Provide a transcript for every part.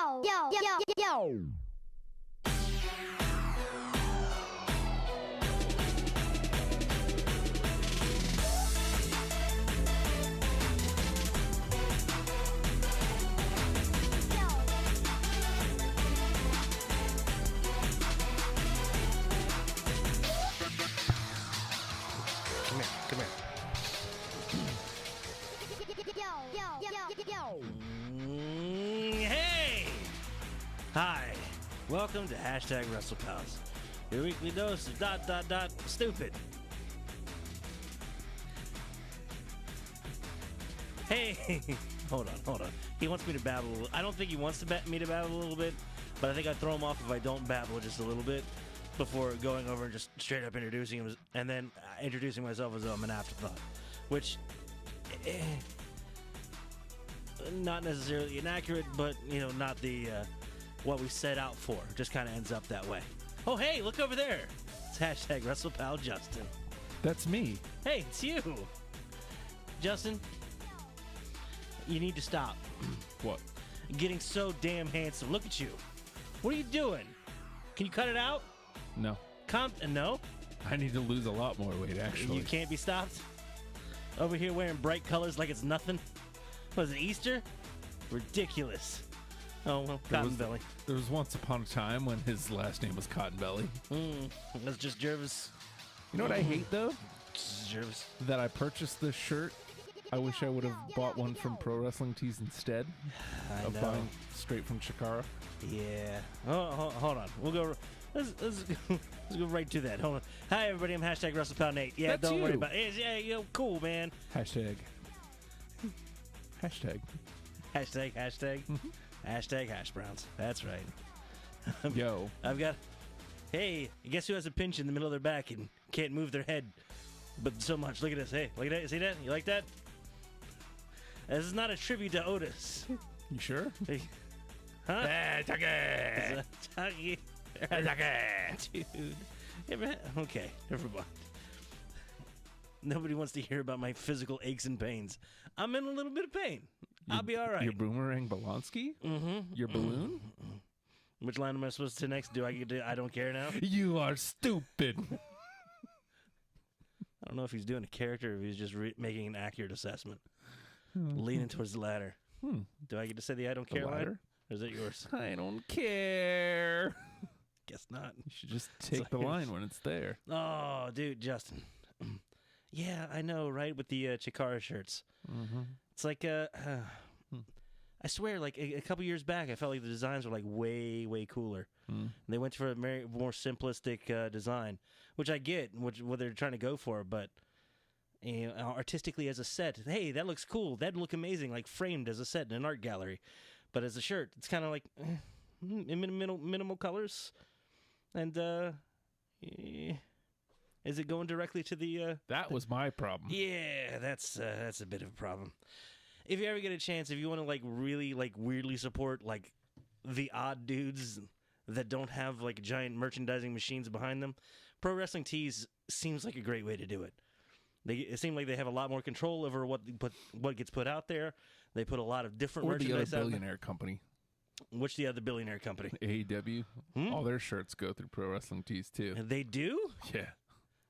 Yo. Come here. Hey! Hi. Welcome to Hashtag WrestlePals, your weekly dose of ... stupid. Hey! Hold on. He wants me to babble a little. I don't think he wants me to babble a little bit, but I think I'd throw him off if I don't babble just a little bit before going over and just straight up introducing him, and then introducing myself as though I'm an afterthought, which, not necessarily inaccurate, but, not the, what we set out for. Just kind of ends up that way. Oh, hey, look over there. It's Hashtag WrestlePal Justin. That's me. Hey, it's you. Justin, you need to stop What? getting so damn handsome. Look at you. What are you doing? Can you cut it out? No. No? I need to lose a lot more weight, actually. You can't be stopped? Over here wearing bright colors like it's nothing? Was it Easter? Ridiculous. Oh, well, Cotton Belly. There was once upon a time when his last name was Cotton Belly. That's just Jervis. You know what I hate, though? Jervis. That I purchased this shirt. I wish I would have bought one from Pro Wrestling Tees instead of buying straight from Chikara. Yeah. Oh, hold on. We'll go... Let's go right to that. Hold on. Hi, everybody. I'm Hashtag WrestlePal Nate. Yeah, That's don't worry you. about it. Yeah, cool, man. Hashtag. Hashtag hash browns. That's right. Yo. I've got... Hey, guess who has a pinch in the middle of their back and can't move their head but so much? Look at this. Hey, look at that. See that? You like that? This is not a tribute to Otis. You sure? Hey. Huh? Hey, Tucky. Dude. Okay, never mind. Nobody wants to hear about my physical aches and pains. I'm in a little bit of pain. I'll be all right. Your boomerang Bolonsky? Mm-hmm. Your balloon? Which line am I supposed to next? Do I get to I don't care now? You are stupid. I don't know if he's doing a character or if he's just making an accurate assessment. Leaning towards the latter. Do I get to say the I don't care ladder? line? Or is it yours? I don't care. Guess not. You should just take the line when it's there. Oh, dude, Justin. Yeah, I know, right? With the Chikara shirts. Mm-hmm. It's like, I swear, like a couple years back, I felt like the designs were like way, way cooler. And they went for a more simplistic design, which I get, what they're trying to go for, but artistically as a set, hey, that looks cool. That'd look amazing, like framed as a set in an art gallery. But as a shirt, it's kind of like minimal colors. And is it going directly to the... That was my problem. Yeah, that's a bit of a problem. If you ever get a chance, if you want to like really like weirdly support like the odd dudes that don't have like giant merchandising machines behind them, Pro Wrestling Tees seems like a great way to do it. It seems like they have a lot more control over what gets put out there. They put a lot of different Or the merchandise other out there. billionaire company. Which the other billionaire company? AEW. All their shirts go through Pro Wrestling Tees too. They do? Yeah.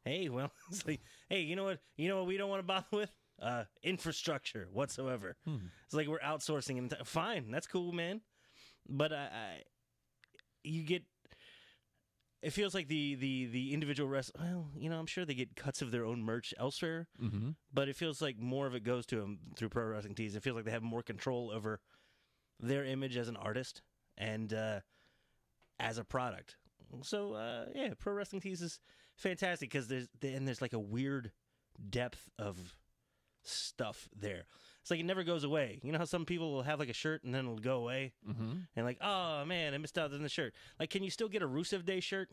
Hey, well, it's like, hey, you know what? You know what we don't want to bother with? Infrastructure whatsoever. It's like we're outsourcing. Fine, that's cool, man. But you get. It feels like the individual well, I'm sure they get cuts of their own merch elsewhere, but it feels like more of it goes to them through Pro Wrestling Tees. It feels like they have more control over their image as an artist and as a product. So, yeah, Pro Wrestling Tees is fantastic because there's like a weird depth of stuff there. It's like it never goes away. You know how some people will have like a shirt and then it'll go away? Mm-hmm. And like, oh, man, I missed out on the shirt. Like, can you still get a Rusev Day shirt?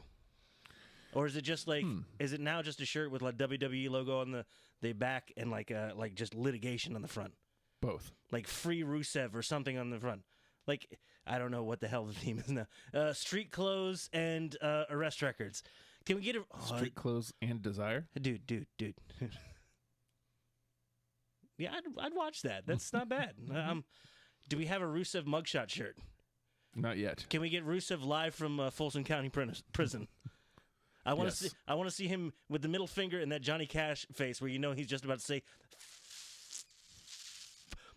Or is it just like, is it now just a shirt with like WWE logo on the back and like just litigation on the front? Both. Like free Rusev or something on the front. Like, I don't know what the hell the theme is now. Street Clothes and Arrest Records. Can we get a... Street Clothes and Desire? Dude. Yeah, I'd watch that. That's not bad. Do we have a Rusev mugshot shirt? Not yet. Can we get Rusev live from Folsom County prison? I want to Yes. see. I want to see him with the middle finger and that Johnny Cash face, where you know he's just about to say.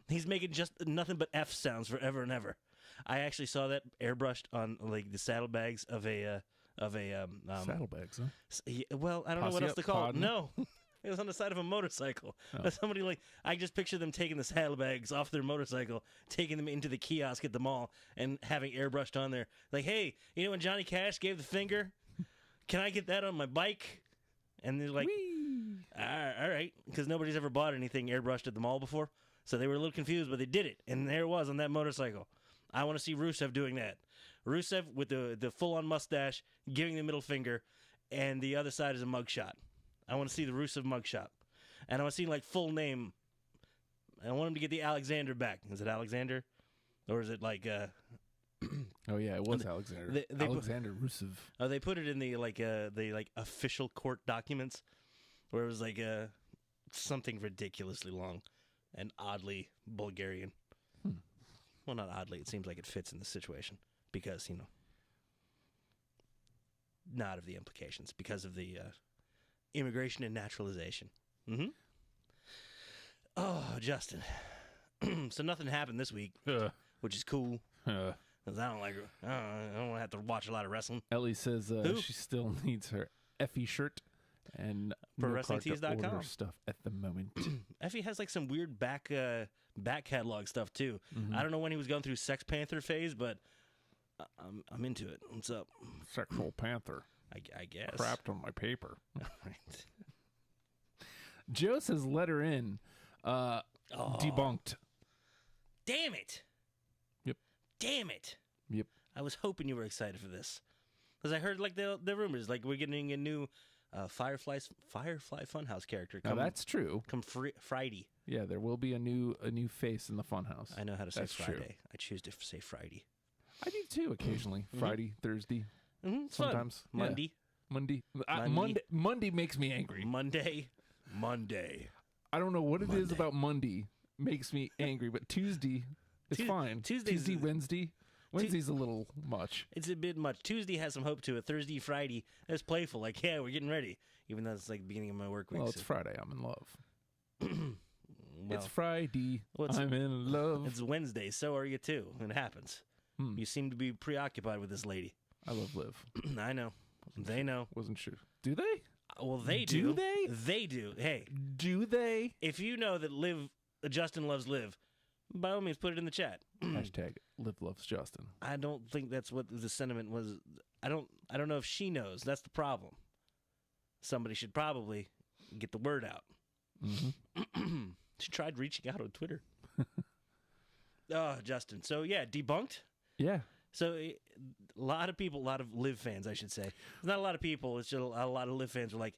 He's making just nothing but F sounds forever and ever. I actually saw that airbrushed on like the saddlebags of a Saddlebags, huh? well, I don't know what Posse else up, to call it. pardon? No. It was on the side of a motorcycle. Oh. Somebody I just picture them taking the saddlebags off their motorcycle, taking them into the kiosk at the mall, and having airbrushed on there. Like, hey, you know when Johnny Cash gave the finger? Can I get that on my bike? And they're like, all right, because nobody's ever bought anything airbrushed at the mall before. So they were a little confused, but they did it. And there it was on that motorcycle. I want to see Rusev doing that. Rusev with the full-on mustache, giving the middle finger, and the other side is a mugshot. I want to see the Rusev mugshot. And I want to see, like, full name. I want him to get the Alexander back. Is it Alexander? Or is it, like... Oh, yeah, it was Alexander. Alexander Rusev. Oh, they put it in the official court documents, where it was, like, something ridiculously long and oddly Bulgarian. Well, not oddly. It seems like it fits in the situation because, not of the implications, because of the... immigration and naturalization. Mm-hmm. Oh, Justin. So nothing happened this week, which is cool. Because I don't want to have to watch a lot of wrestling. Ellie says she still needs her Effie shirt and ProWrestlingTees.com stuff at the moment. Effie has like some weird back catalog stuff too. Mm-hmm. I don't know when he was going through Sex Panther phase, but I'm into it. What's up? Sexual Panther. I guess. Crapped on my paper. Right. Joe says let her in. Debunked. Damn it. Yep. Damn it. Yep. I was hoping you were excited for this. Because I heard like the rumors, like we're getting a new Firefly Funhouse character. Now that's true. Come Friday. Yeah, there will be a new face in the Funhouse. I know how to say That's Friday. true. I choose to say Friday. I do too occasionally. Friday, Thursday. It's Sometimes. fun. Monday. Yeah. Monday makes me angry. Monday. I don't know what it is about Monday makes me angry, but Tuesday is fine. Tuesday, Wednesday. Wednesday's a little much. It's a bit much. Tuesday has some hope to it. Thursday, Friday, it's playful. Like, yeah, we're getting ready. Even though it's like the beginning of my work week. Well, it's Friday. I'm in love. Well, it's Friday. I'm in love. It's Wednesday. So are you too. It happens. You seem to be preoccupied with this lady. I love Liv. I know. They know. Wasn't sure. Do they? Well, they do. Do they? They do. Hey. Do they? If you know that Justin loves Liv, by all means, put it in the chat. Hashtag Liv loves Justin. I don't think that's what the sentiment was. I don't know if she knows. That's the problem. Somebody should probably get the word out. Mm-hmm. She tried reaching out on Twitter. Oh, Justin. So, yeah, debunked. Yeah. So, a lot of people, a lot of Liv fans, I should say. It's not a lot of people. It's just a lot of Liv fans are like,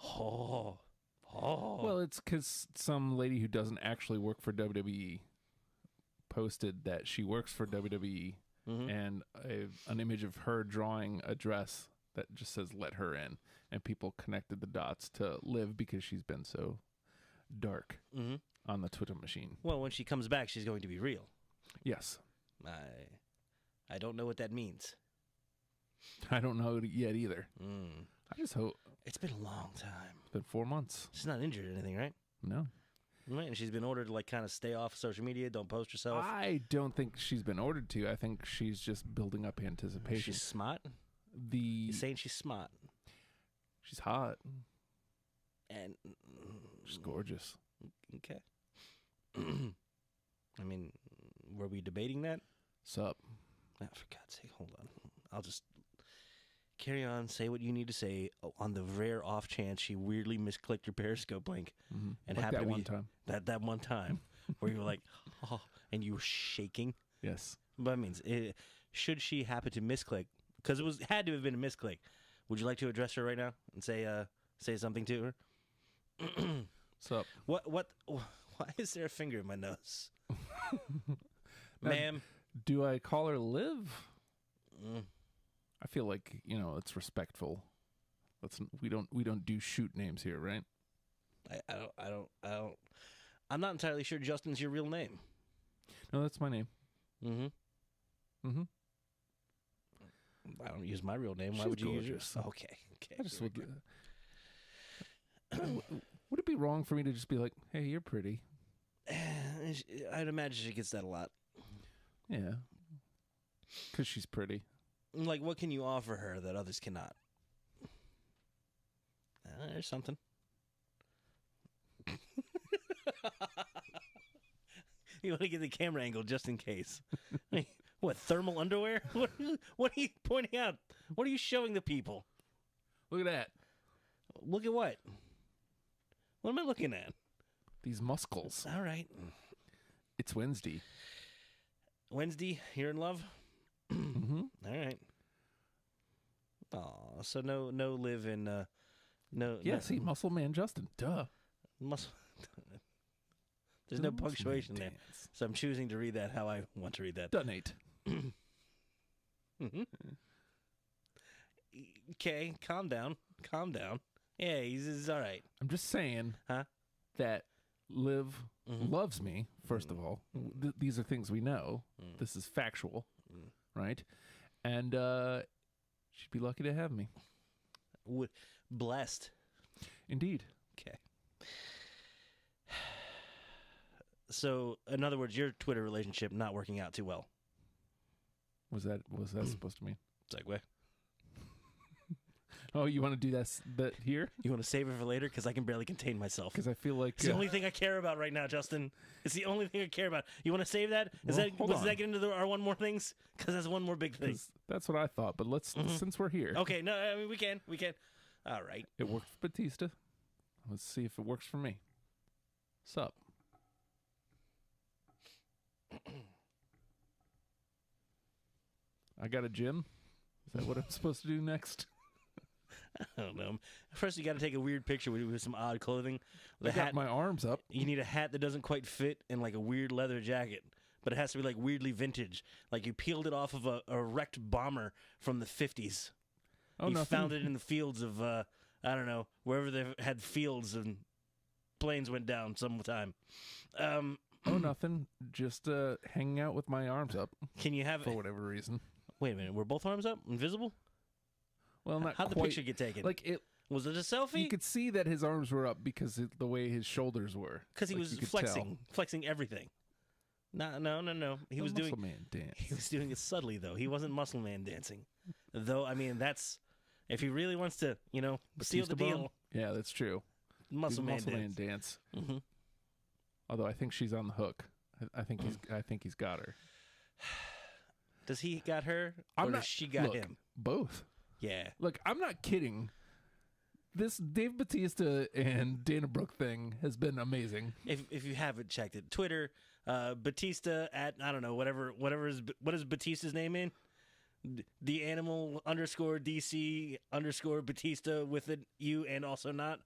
oh. Well, it's because some lady who doesn't actually work for WWE posted that she works for WWE and an image of her drawing a dress that just says "Let her in," and people connected the dots to Liv because she's been so dark on the Twitter machine. Well, when she comes back, she's going to be real. Yes. I don't know what that means. I don't know it yet either. I just hope. It's been a long time. It's been 4 months. She's not injured or anything, right? No. Right, and she's been ordered to like kind of stay off social media, don't post herself. I don't think she's been ordered to. I think she's just building up anticipation. She's smart. You're saying she's smart. She's hot. And she's gorgeous. Okay. I mean, were we debating that? Sup? Oh, for God's sake, hold on. I'll just carry on, say what you need to say on the rare off chance she weirdly misclicked your Periscope link. And like happened that to one be time. That one time where you were like, oh, and you were shaking. Yes. But I mean, should she happen to misclick, because it had to have been a misclick, would you like to address her right now and say something to her? Sup? What? Why is there a finger in my nose? Ma'am. Do I call her Liv? I feel like, it's respectful. We don't do shoot names here, right? I don't. I'm not entirely sure Justin's your real name. No, that's my name. I don't use my real name. Why She's would you use gorgeous. yours? Okay. I just would. Would it be wrong for me to just be like, "Hey, you're pretty"? I'd imagine she gets that a lot. Yeah, because she's pretty. Like, what can you offer her that others cannot? There's something. You want to get the camera angle just in case. What, thermal underwear? What are you pointing out? What are you showing the people? Look at that. Look at what? What am I looking at? These muscles. All right. It's Wednesday. Wednesday, you're in love? Mm-hmm. All right. Oh, so no live in no. Yeah, no, see, Muscle Man Justin. Duh. muscle. There's no punctuation there, so I'm choosing to read that how I want to read that. Donate. Okay, calm down. Calm down. Yeah, he's all right. I'm just saying Huh? that Liv loves me, first of all. These are things we know. This is factual, right? And she'd be lucky to have me. Blessed. Indeed. Okay. So, in other words, your Twitter relationship not working out too well. Was that supposed to mean? Segue. Oh, you want to do that here? You want to save it for later? Because I can barely contain myself. Because I feel like It's the only thing I care about right now, Justin. It's the only thing I care about. You want to save that? Well, Does that get into our one more things? Because that's one more big thing. that's what I thought. But let's since we're here, Okay, no, I mean, we can. All right. it worked for Batista. Let's see if it works for me. Sup? I got a gym. Is that what I'm supposed to do next? I don't know. First, you got to take a weird picture with some odd clothing. The I got hat. my arms up. You need a hat that doesn't quite fit and like a weird leather jacket, but it has to be like weirdly vintage. Like you peeled it off of a wrecked bomber from the 50s. Oh, You nothing. found it in the fields of I don't know, wherever they had fields and planes went down sometime. Oh, nothing. Just hanging out with my arms up Can you have for whatever reason. Wait a minute, were both arms up? Invisible? Well, not How'd the quite. picture get taken? Like it. Was it a selfie? You could see that his arms were up because the way his shoulders were. Because he Like, was you could flexing everything. No. He tell. was The doing Muscle Man dance. He was doing it subtly, though. He wasn't muscle man dancing. Though, I mean, that's... If he really wants to, seal the Batista Bone? deal, Yeah, that's true. muscle man Muscle dance. Man dance. Mm-hmm. Although I think she's on the hook. I think he's got her. Does he got her, I'm or not- does she got look, him? Both. Yeah. Look, I'm not kidding. This Dave Batista and Dana Brooke thing has been amazing. If you haven't checked it, Twitter, Batista at, I don't know, what is Batista's name in? The animal _ DC _ Batista with an U and also not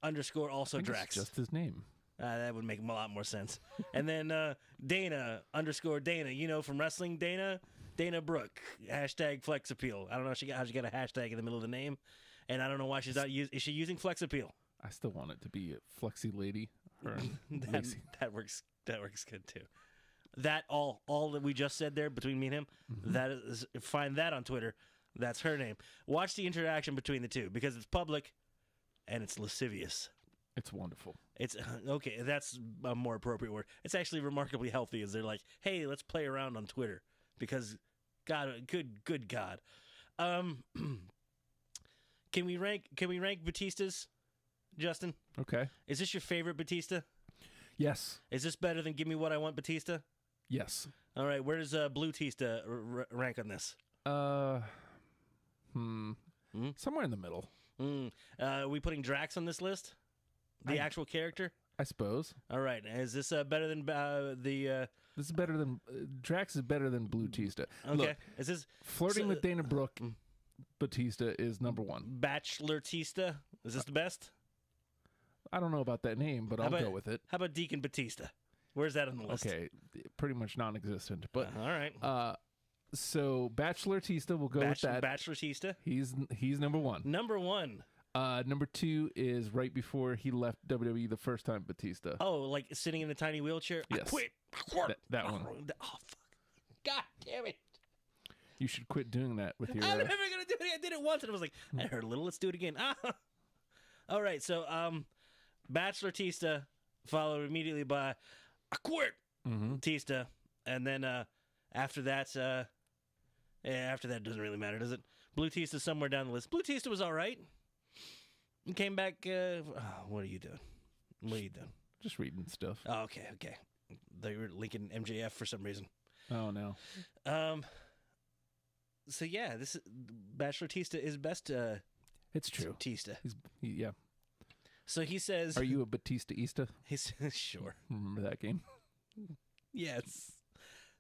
_ also I think Drax. it's just his name. That would make a lot more sense. And then Dana _ Dana, from wrestling, Dana Brooke, hashtag flex appeal. I don't know how she got a hashtag in the middle of the name, and I don't know why she's not is she using flex appeal? I still want it to be a Flexi Lady. Or Lacey. that works good too. That all that we just said there between me and him, that is, find that on Twitter. That's her name. Watch the interaction between the two because it's public and it's lascivious. It's wonderful. It's okay. That's a more appropriate word. It's actually remarkably healthy. As they're like, hey, let's play around on Twitter because, God, good God, can we rank Batistas, Justin? Okay. Is this your favorite Batista? Yes. Is this better than Give Me What I Want Batista? Yes. All right, where does Blue Tista rank on this? Somewhere in the middle, Are we putting Drax on this list? The actual character? I suppose. All right, is this better than the? This is better than Drax is better than Blue Tista. Okay, Look, is this flirting with Dana Brooke, Batista is number one. Bachelor Tista? Is this the best? I don't know about that name, but I'll go with it. How about Deacon Batista? Where's that on the list? Okay, pretty much non-existent. But All right. so Bachelor Tista, we'll go with that. Bachelor Tista? He's number one. Number one. Number two is right before he left WWE the first time, Batista. Oh, like sitting in the tiny wheelchair? Yes. I quit. That one. Oh, fuck. God damn it. You should quit doing that with your. I'm never gonna do it. I did it once, and I was like, I heard a little. Let's do it again. All right. So, Bachelor Tista followed immediately by a quit Tista, and then after that, after that, it doesn't really matter, does it? Blue Tista somewhere down the list. Blue Tista was all right. He came back. What are you doing? What are you doing? Just reading stuff. Oh, okay. They were linking MJF for some reason. Oh no. So yeah, this is, Bachelor Tista is best. It's true. Tista. Yeah. So he says, "Are you a Batista-ista?" He's sure. Remember that game? Yes.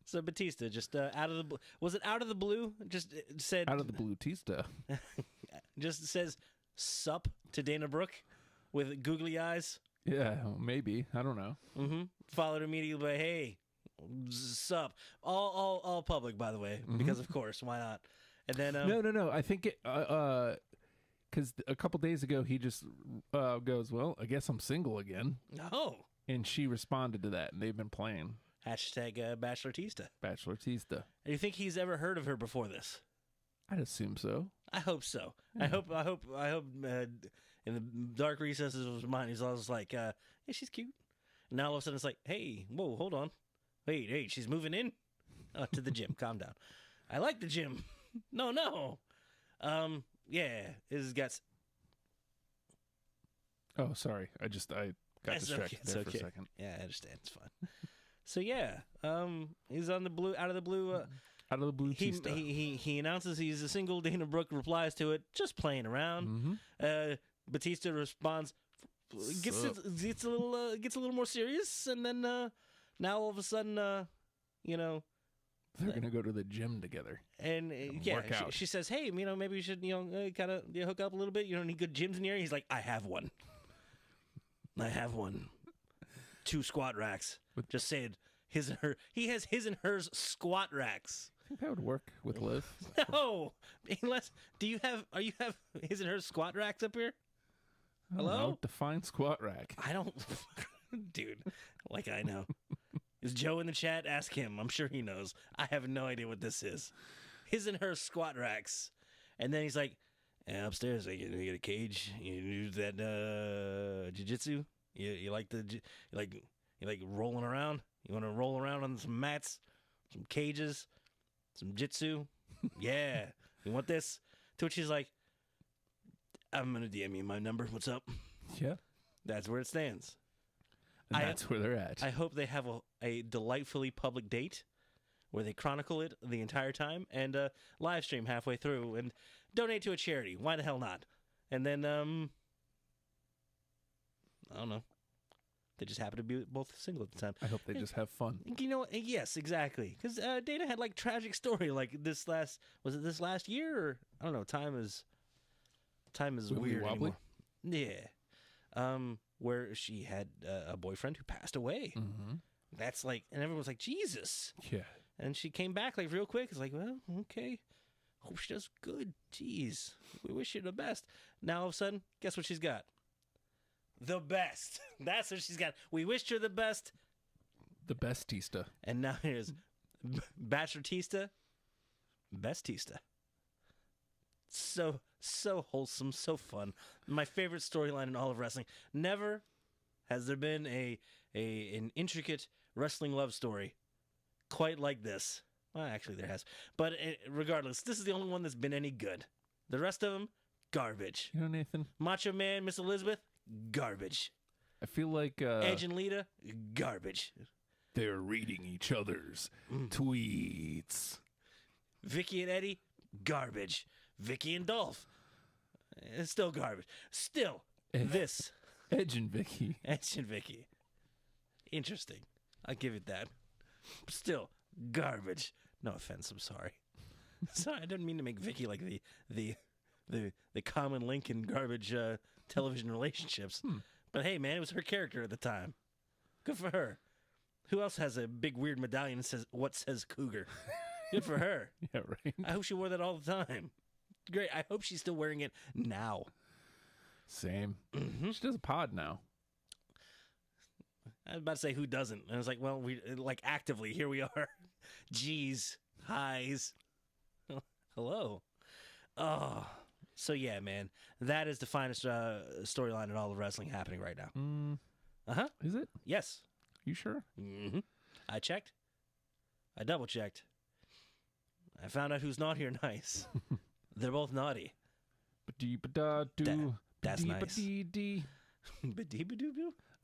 So Batista just out of the was it out of the blue? Just said Out of the blue, Tista. just says sup to Dana Brooke with googly eyes. Yeah, maybe. I don't know. Followed immediately by hey, sup. All public, by the way, because of course, why not? And then No. I think it because a couple days ago he just goes, "Well, I guess I'm single again." Oh, and she responded to that, and they've been playing hashtag Bachelor Tista. Bachelor Tista. Do you think he's ever heard of her before this? I'd assume so. I hope so. Yeah. I hope. In the dark recesses of his mind, he's always like, "Yeah, she's cute." And now all of a sudden, it's like, "Hey, whoa, hold on, wait, she's moving in to the gym. Calm down. I like the gym. No. Yeah, his guts. Oh, sorry. I got distracted there for a second. Yeah, I understand. It's fine. So yeah, he's on the blue, out of the blue. Out of the blue, he announces he's a single. Dana Brooke replies to it, just playing around. Batista responds, gets a little more serious, and then now all of a sudden, they're gonna go to the gym together. And work out. She says, "Hey, maybe we should kind of hook up a little bit. You don't need good gyms in here." He's like, "I have one. 2 squat racks." Just saying, his and her. He has his and hers squat racks. I think that would work with Liv. No, unless you have his and hers squat racks up here? Hello? Define squat rack. I don't, dude. Like I know. Is Joe in the chat? Ask him. I'm sure he knows. I have no idea what this is. His and her squat racks, and then he's like, upstairs, you get a cage. You do that jiu-jitsu. You like you like rolling around. You want to roll around on some mats, some cages, some jitsu. Yeah, you want this? To which he's like, I'm gonna DM you my number. What's up? Yeah, that's where it stands. And that's where they're at. I hope they have a delightfully public date where they chronicle it the entire time and live stream halfway through and donate to a charity. Why the hell not? And then, I don't know. They just happen to be both single at the time. I hope they just have fun. You know, yes, exactly. Because Dana had like tragic story like this last year? Or, I don't know. Time is weird wobbly? Anymore. Yeah. Where she had a boyfriend who passed away. That's like, and everyone's like, Jesus. Yeah. And she came back like real quick. It's like, well, okay. Hope she does good. Jeez. We wish you the best. Now all of a sudden, guess what she's got? The best. That's what she's got. We wished her the best. The best Tista. And now here's Bachelor Tista. Best Tista. So wholesome, so fun. My favorite storyline in all of wrestling. Never has there been an intricate wrestling love story quite like this. Well, actually there has. But regardless, this is the only one that's been any good. The rest of them, garbage. You know, Nathan? Macho Man, Miss Elizabeth, garbage. I feel like Edge and Lita, garbage. They're reading each other's tweets. Vicky and Eddie, garbage. Vicky and Dolph, it's still garbage. Still, this. Edge and Vicky. Edge and Vicky. Interesting. I'll give it that. Still, garbage. No offense, I'm sorry. Sorry, I didn't mean to make Vicky like the common link in garbage television relationships. But hey, man, it was her character at the time. Good for her. Who else has a big weird medallion that says, "What says Cougar"? Good for her. Yeah, right. I hope she wore that all the time. Great. I hope she's still wearing it now. Same. She does a pod now. I was about to say who doesn't. And I was like, well, we like actively, here we are. Jeez. Highs. Hello. Oh, so yeah, man, that is the finest storyline in all of wrestling happening right now. Is it? Yes. You sure? I checked. I double checked. I found out who's naughty or nice. They're both naughty. That's nice.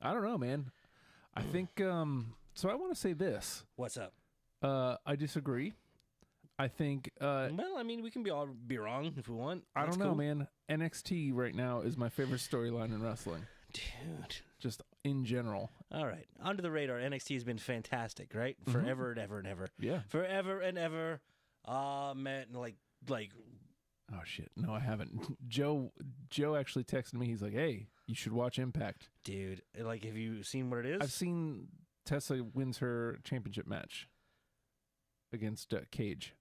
I don't know, man. I think so. I want to say this. What's up? I disagree. I think. Well, I mean, we can all be wrong if we want. I That's don't know, cool. man. NXT right now is my favorite storyline in wrestling. Dude. Just in general. All right. Under the radar, NXT has been fantastic, right? Forever and ever and ever. Yeah. Forever and ever. Man, like. Oh shit! No, I haven't. Joe actually texted me. He's like, "Hey, you should watch Impact." Dude, like, have you seen what it is? I've seen Tessa wins her championship match against Cage.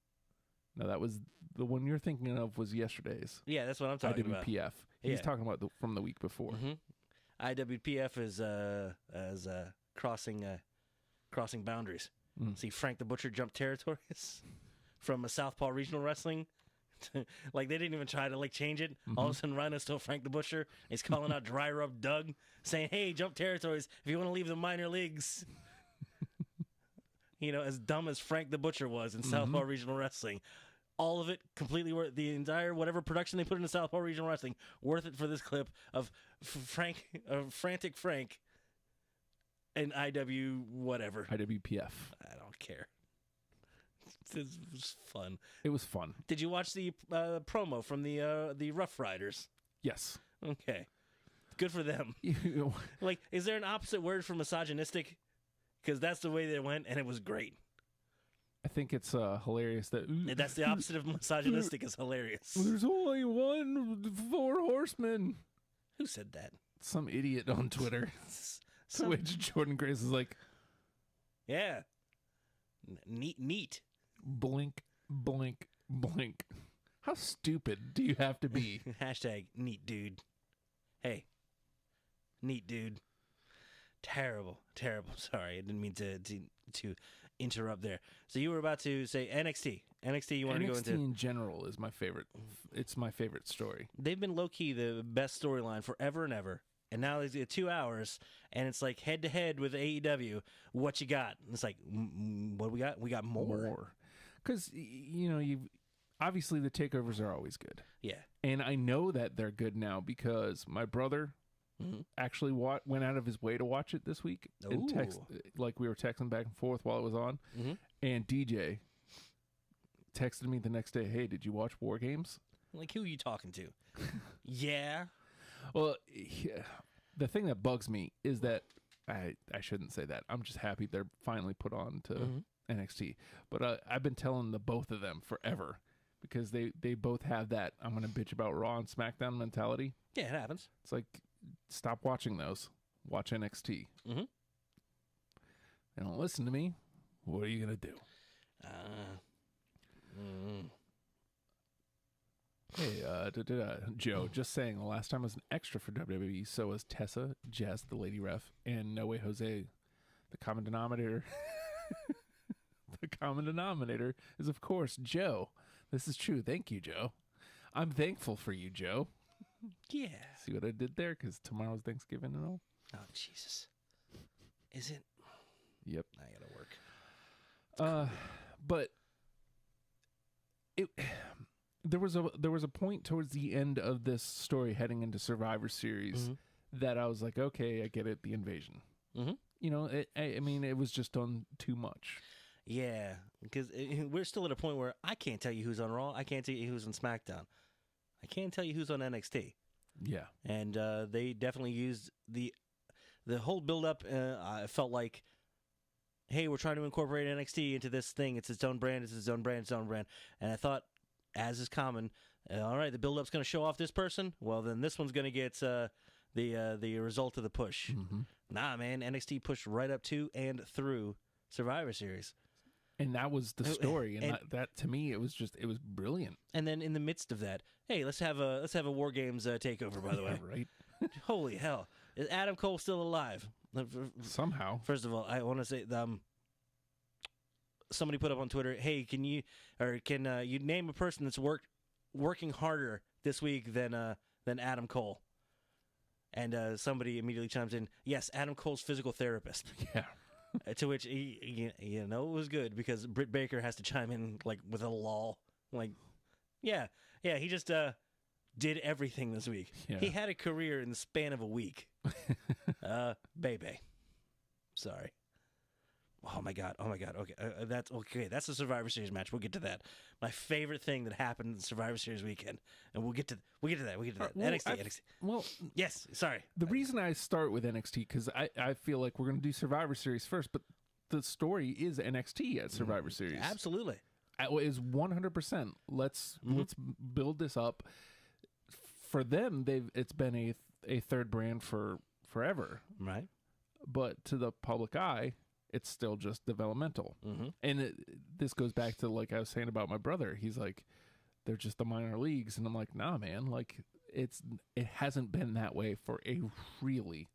No, that was the one you're thinking of. Was yesterday's Yeah, that's what I'm talking about. IWPF. He's Yeah. talking about from the week before. IWPF is as crossing boundaries. See, Frank the Butcher jumped territories from a Southpaw Regional Wrestling. Like, they didn't even try to change it. All of a sudden, Rhino's still Frank the Butcher. He's calling out Dry Rub Doug, saying, "Hey, jump territories if you want to leave the minor leagues." As dumb as Frank the Butcher was in Southpaw Regional Wrestling, all of it completely worth the entire whatever production they put into Southpaw Regional Wrestling, worth it for this clip of Frantic Frank and IWPF. I don't care. This was fun. It was fun. Did you watch the promo from the Rough Riders? Yes. Okay, good for them. Is there an opposite word for misogynistic? Because that's the way they went, and it was great. I think it's hilarious that That's the opposite of misogynistic. Is hilarious. There's only 4 horsemen. Who said that? Some idiot on Twitter. To which Jordan Grace is like, yeah, neat. Blink, blink, blink. How stupid do you have to be? Hashtag neat dude. Hey, neat dude. Terrible. Sorry, I didn't mean to interrupt there. So you were about to say NXT. NXT, you want to go into? NXT in general is my favorite. It's my favorite story. They've been low-key the best storyline forever and ever. And now they get 2 hours, and it's like head-to-head with AEW. What you got? And it's like, what do we got? We got more. Because, you obviously the takeovers are always good. Yeah. And I know that they're good now because my brother actually went out of his way to watch it this week. And we were texting back and forth while it was on. And DJ texted me the next day, "Hey, did you watch War Games?" Like, who are you talking to? Yeah. Well, the thing that bugs me is that I shouldn't say that. I'm just happy they're finally put on to NXT. But I've been telling the both of them forever because they both have that I'm going to bitch about Raw and SmackDown mentality. Yeah, it happens. It's like, stop watching those. Watch NXT. They don't listen to me. What are you going to do? Hey, Joe, just saying, the last time I was an extra for WWE, so was Tessa, Jess, the lady ref, and No Way Jose. The common denominator the common denominator is, of course, Joe. This is true. Thank you, Joe. I'm thankful for you, Joe. Yeah. See what I did there? Because tomorrow's Thanksgiving and all. Oh, Jesus. Is it? Yep. I gotta work. But there was a point towards the end of this story heading into Survivor Series that I was like, okay, I get it, the invasion. I mean, it was just done too much. Yeah, because we're still at a point where I can't tell you who's on Raw. I can't tell you who's on SmackDown. I can't tell you who's on NXT. Yeah. And they definitely used the whole build-up. I felt like, hey, we're trying to incorporate NXT into this thing. It's its own brand. It's its own brand. Its own brand. And I thought, as is common, all right, the build-up's going to show off this person. Well, then this one's going to get the result of the push. Nah, man, NXT pushed right up to and through Survivor Series. And that was the story, and that to me, it was brilliant. And then in the midst of that, hey, let's have a War Games takeover. By the way, right? Holy hell, is Adam Cole still alive? Somehow. First of all, I want to say somebody put up on Twitter, "Hey, can you name a person that's working harder this week than Adam Cole?" And somebody immediately chimes in, "Yes, Adam Cole's physical therapist." Yeah. To which it was good because Britt Baker has to chime in like with a lull, like, yeah, he just did everything this week. Yeah. He had a career in the span of a week. Bebe, sorry. Oh my god. Okay, that's the Survivor Series match. We'll get to that. My favorite thing that happened in the Survivor Series weekend, and we'll get to that. NXT. Well, yes. Sorry. The reason I start with NXT because I feel like we're going to do Survivor Series first, but the story is NXT at Survivor Series. Absolutely. Is 100%. Let's build this up. For them, it's been a third brand for forever, right? But to the public eye, it's still just developmental. And this goes back to, like I was saying about my brother. He's like, they're just the minor leagues. And I'm like, nah, man. Like, it hasn't been that way for a really,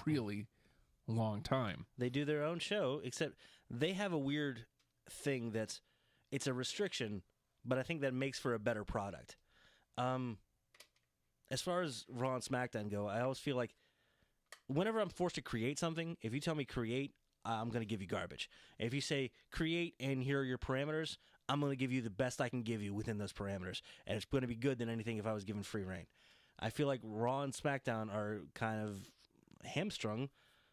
really long time. They do their own show, except they have a weird thing it's a restriction, but I think that makes for a better product. As far as Raw and SmackDown go, I always feel like whenever I'm forced to create something, if you tell me create, I'm going to give you garbage. If you say create and here are your parameters, I'm going to give you the best I can give you within those parameters. And it's going to be good than anything if I was given free reign. I feel like Raw and SmackDown are kind of hamstrung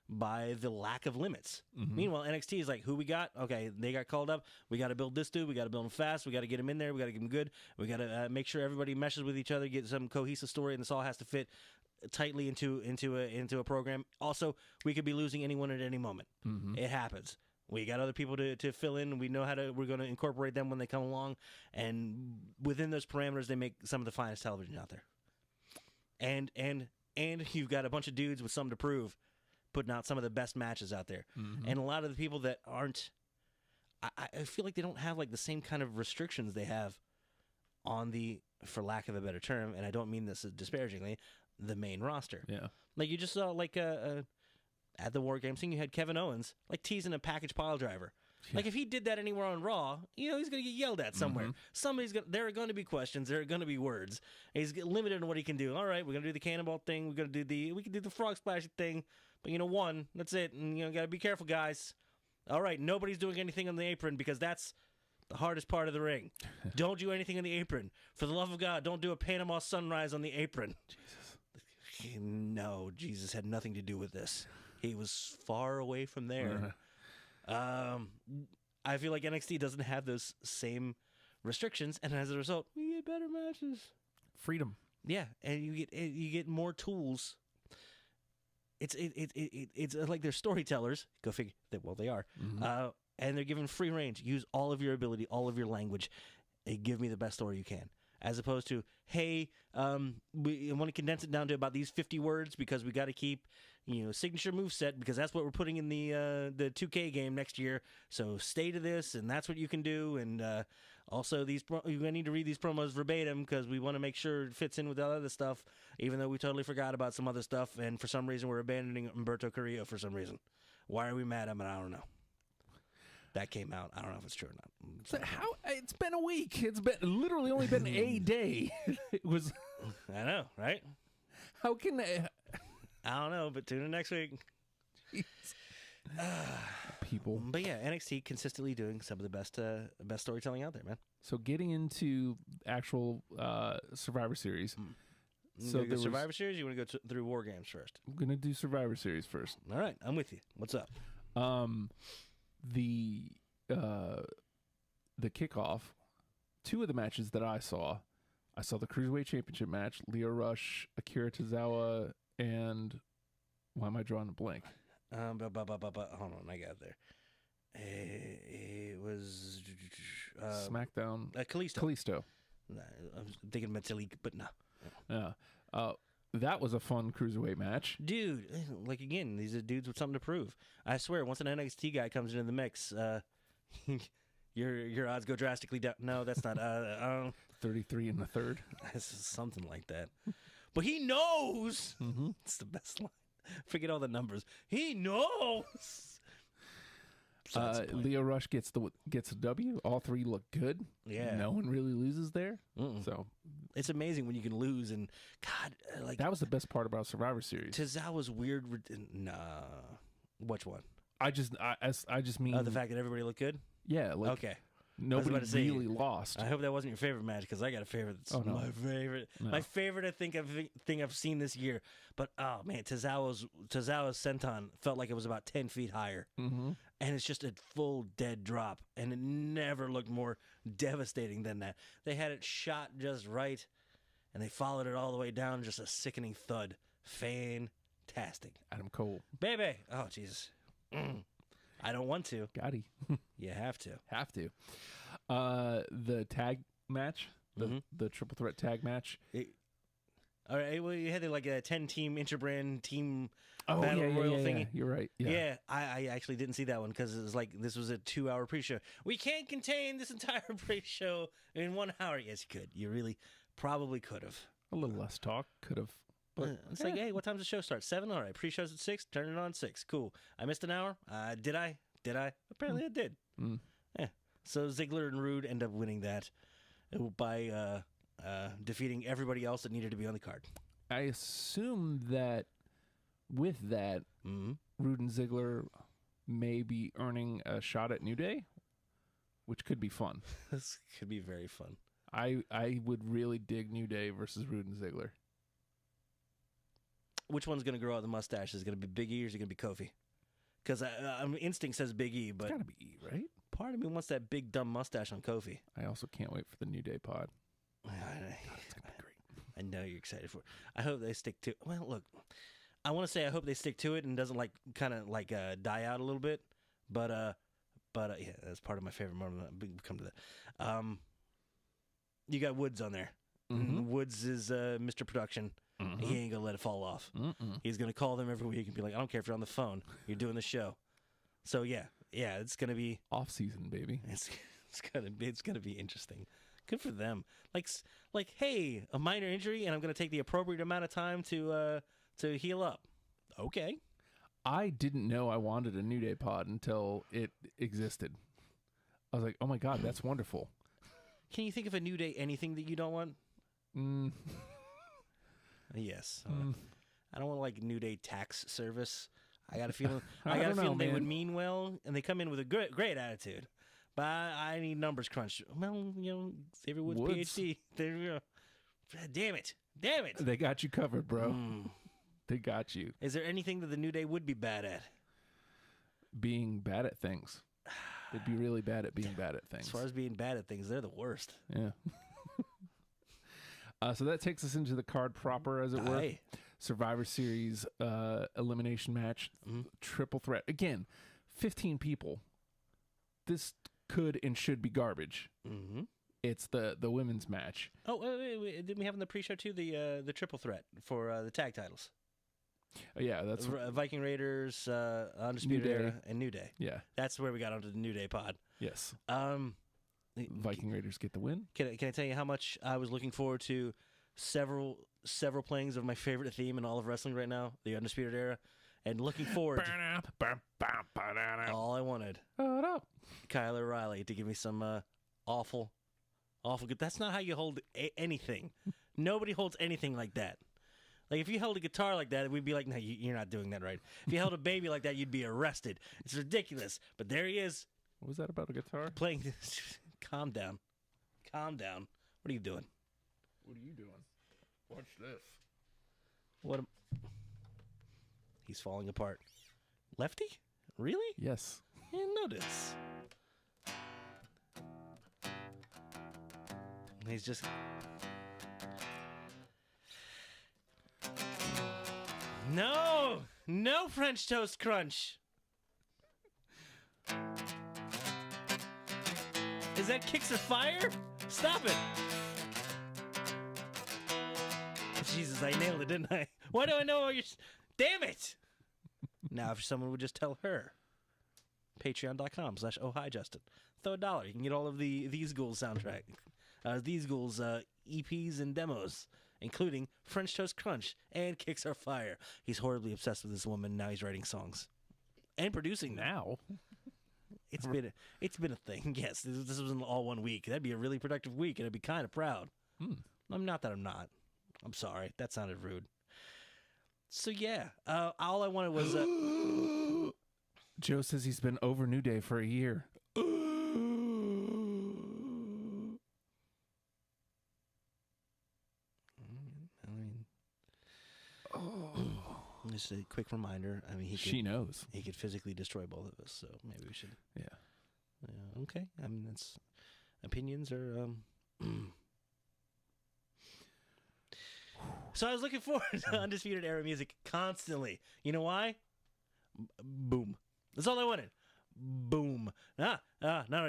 by the lack of limits. Meanwhile, NXT is like, who we got? Okay, they got called up. We got to build this dude. We got to build him fast. We got to get him in there. We got to get him good. We got to make sure everybody meshes with each other, get some cohesive story, and this all has to fit tightly into a program. Also, we could be losing anyone at any moment. It happens. We got other people to fill in. We know we're going to incorporate them when they come along, and within those parameters, they make some of the finest television out there. And you've got a bunch of dudes with something to prove, putting out some of the best matches out there. And a lot of the people that aren't, I feel like they don't have like the same kind of restrictions they have on the, for lack of a better term, and I don't mean this disparagingly, the main roster. Yeah. Like you just saw like at the War Games thing, you had Kevin Owens like teasing a package pile driver. Yeah. Like if he did that anywhere on Raw, he's going to get yelled at somewhere. There are going to be questions. There are going to be words. He's limited in what he can do. All right, we're going to do the cannonball thing. We can do the frog splash thing. But that's it. And got to be careful, guys. All right, nobody's doing anything on the apron because that's the hardest part of the ring. Don't do anything on the apron. For the love of God, don't do a Panama Sunrise on the apron. Jesus. No, Jesus had nothing to do with this. He was far away from there. I feel like NXT doesn't have those same restrictions, and as a result, we get better matches. Freedom. Yeah, and you get more tools. It's like they're storytellers. Go figure. Well, they are. And they're given free range. Use all of your ability, all of your language, and give me the best story you can. As opposed to, hey, we want to condense it down to about these 50 words because we got to keep, signature moveset because that's what we're putting in the 2K game next year. So stay to this, and that's what you can do. And also, we need to read these promos verbatim because we want to make sure it fits in with the other stuff, even though we totally forgot about some other stuff. And for some reason, we're abandoning Humberto Carrillo for some reason. Why are we mad at him? I don't know. That came out. I don't know if it's true or not. So it's been a week. It's been literally only been a day. It was. I know, right? How can I don't know, but tune in next week. People. But yeah, NXT consistently doing some of the best storytelling out there, man. So getting into actual Survivor Series. So the Survivor Series, you want to go through War Games first? I'm gonna do Survivor Series first. All right, I'm with you. What's up? The kickoff, two of the matches that I saw the Cruiserweight Championship match, Lio Rush, Akira Tozawa, and why am I drawing a blank? Hold on, I got it there. It was SmackDown. Kalisto. I was thinking Metalik, but no. Yeah. That was a fun Cruiserweight match. Dude, like again, these are dudes with something to prove. I swear, once an NXT guy comes into the mix, your odds go drastically down. No, that's not. 33 in the third. Something like that. But he knows. It's the best line. Forget all the numbers. He knows. besides the point. Leo Rush gets a W. All three look good. Yeah. No one really loses there. So it's amazing when you can lose. And God, like that was the best part about Survivor Series. Tozawa's weird. Nah, which one? I just mean The fact that everybody looked good. Yeah. Like, Okay. Nobody about to say, really lost. I hope that wasn't your favorite match because I got a favorite. That's my favorite. No. My favorite, I think, thing I've seen this year. But oh man, Tozawa's senton felt like it was about 10 feet higher, and it's just a full dead drop, and it never looked more devastating than that. They had it shot just right, and they followed it all the way down, just a sickening thud. Fantastic, Adam Cole, baby. Oh Jesus. I don't want to. Gotti. You have to. Have to. The tag match, the triple threat tag match. All right, well, you had like a 10-team interbrand team battle royal thingy. Yeah, you're right. Yeah, I actually didn't see that one because it was like this was a 2-hour pre-show. We can't contain this entire pre-show in 1 hour. Yes, you could. You really probably could have. A little less talk could have. But it's like, hey, what time does the show start? 7? All right, pre-show's at 6. Turn it on 6. Cool. I missed an hour. Did I? Apparently I did. Yeah. So Ziggler and Rude end up winning that by defeating everybody else that needed to be on the card. I assume that with that, Rude and Ziggler may be earning a shot at New Day, which could be fun. This could be very fun. I would really dig New Day versus Rude and Ziggler. Which one's going to grow out the mustache? Is it going to be Big E or is it going to be Kofi? Because instinct says Big E, but It's got to be E, right? part of me wants that big dumb mustache on Kofi. I also can't wait for the New Day pod. It's going to be great. I know you're excited for it. I hope they stick to. Well, look, I want to say I hope they stick to it and doesn't kind of die out a little bit. But yeah, that's part of my favorite moment. We'll come to that. You got Woods on there. Woods is Mr. Production. He ain't gonna let it fall off. He's gonna call them every week and be like, "I don't care if you're on the phone. You're doing the show." So yeah, it's gonna be off season, baby. It's gonna be interesting. Good for them. Like, hey, a minor injury, and I'm gonna take the appropriate amount of time to heal up. Okay. I didn't know I wanted a New Day pod until it existed. I was like, "Oh my god, that's wonderful." Can you think of a New Day anything that you don't want? Yes. I don't want New Day tax service. I got a feeling. I got a feeling they would mean well, and they come in with a great attitude. But I need numbers crunched. Well, Xavier Woods, PhD. There we go. Damn it! They got you covered, bro. They got you. Is there anything that the New Day would be bad at? Being bad at things. They'd be really bad at being bad at things. As far as being bad at things, they're the worst. Yeah. So that takes us into the card proper, as it were. Aye. Survivor Series elimination match. Triple threat. Again, 15 people. This could and should be garbage. It's the women's match. Oh, wait. Didn't we have in the pre-show, too, the triple threat for the tag titles? Yeah, that's Viking Raiders, Undisputed Era, and New Day. Yeah. That's where we got onto the New Day pod. Yes. Viking Raiders get the win. Can I tell you how much I was looking forward to several playings of my favorite theme in all of wrestling right now, the Undisputed Era, and looking forward all I wanted, Kyle O'Reilly to give me some awful good. That's not how you hold anything. Nobody holds anything like that. Like, if you held a guitar like that, we'd be like, no, you're not doing that right. If you held a baby like that, you'd be arrested. It's ridiculous. But there he is. What was that about a guitar? Playing this. Calm down. What are you doing? What are you doing? Watch this. He's falling apart. Lefty? Really? Yes. I didn't notice. He's just... No French toast crunch. Is that Kicks of Fire? Stop it. Jesus, I nailed it, didn't I? Why do I know all your... Damn it. Now, if someone would just tell her. Patreon.com/Oh Hi Justin. Throw $1. You can get all of the These Ghouls soundtrack. These Ghouls EPs and demos, including French Toast Crunch and Kicks Are Fire. He's horribly obsessed with this woman. Now he's writing songs and producing them. Now? It's been a thing. Yes, this wasn't all 1 week. That'd be a really productive week, and I'd be kind of proud. I'm not that I'm not. I'm sorry. That sounded rude. So yeah, all I wanted was. Joe says he's been over New Day for a year. I mean, just a quick reminder. I mean, she knows he could physically destroy both of us. So maybe we should. Yeah. Okay. I mean, that's opinions are. So I was looking forward to Undisputed Era music constantly. You know why? Boom. That's all I wanted. Boom. No.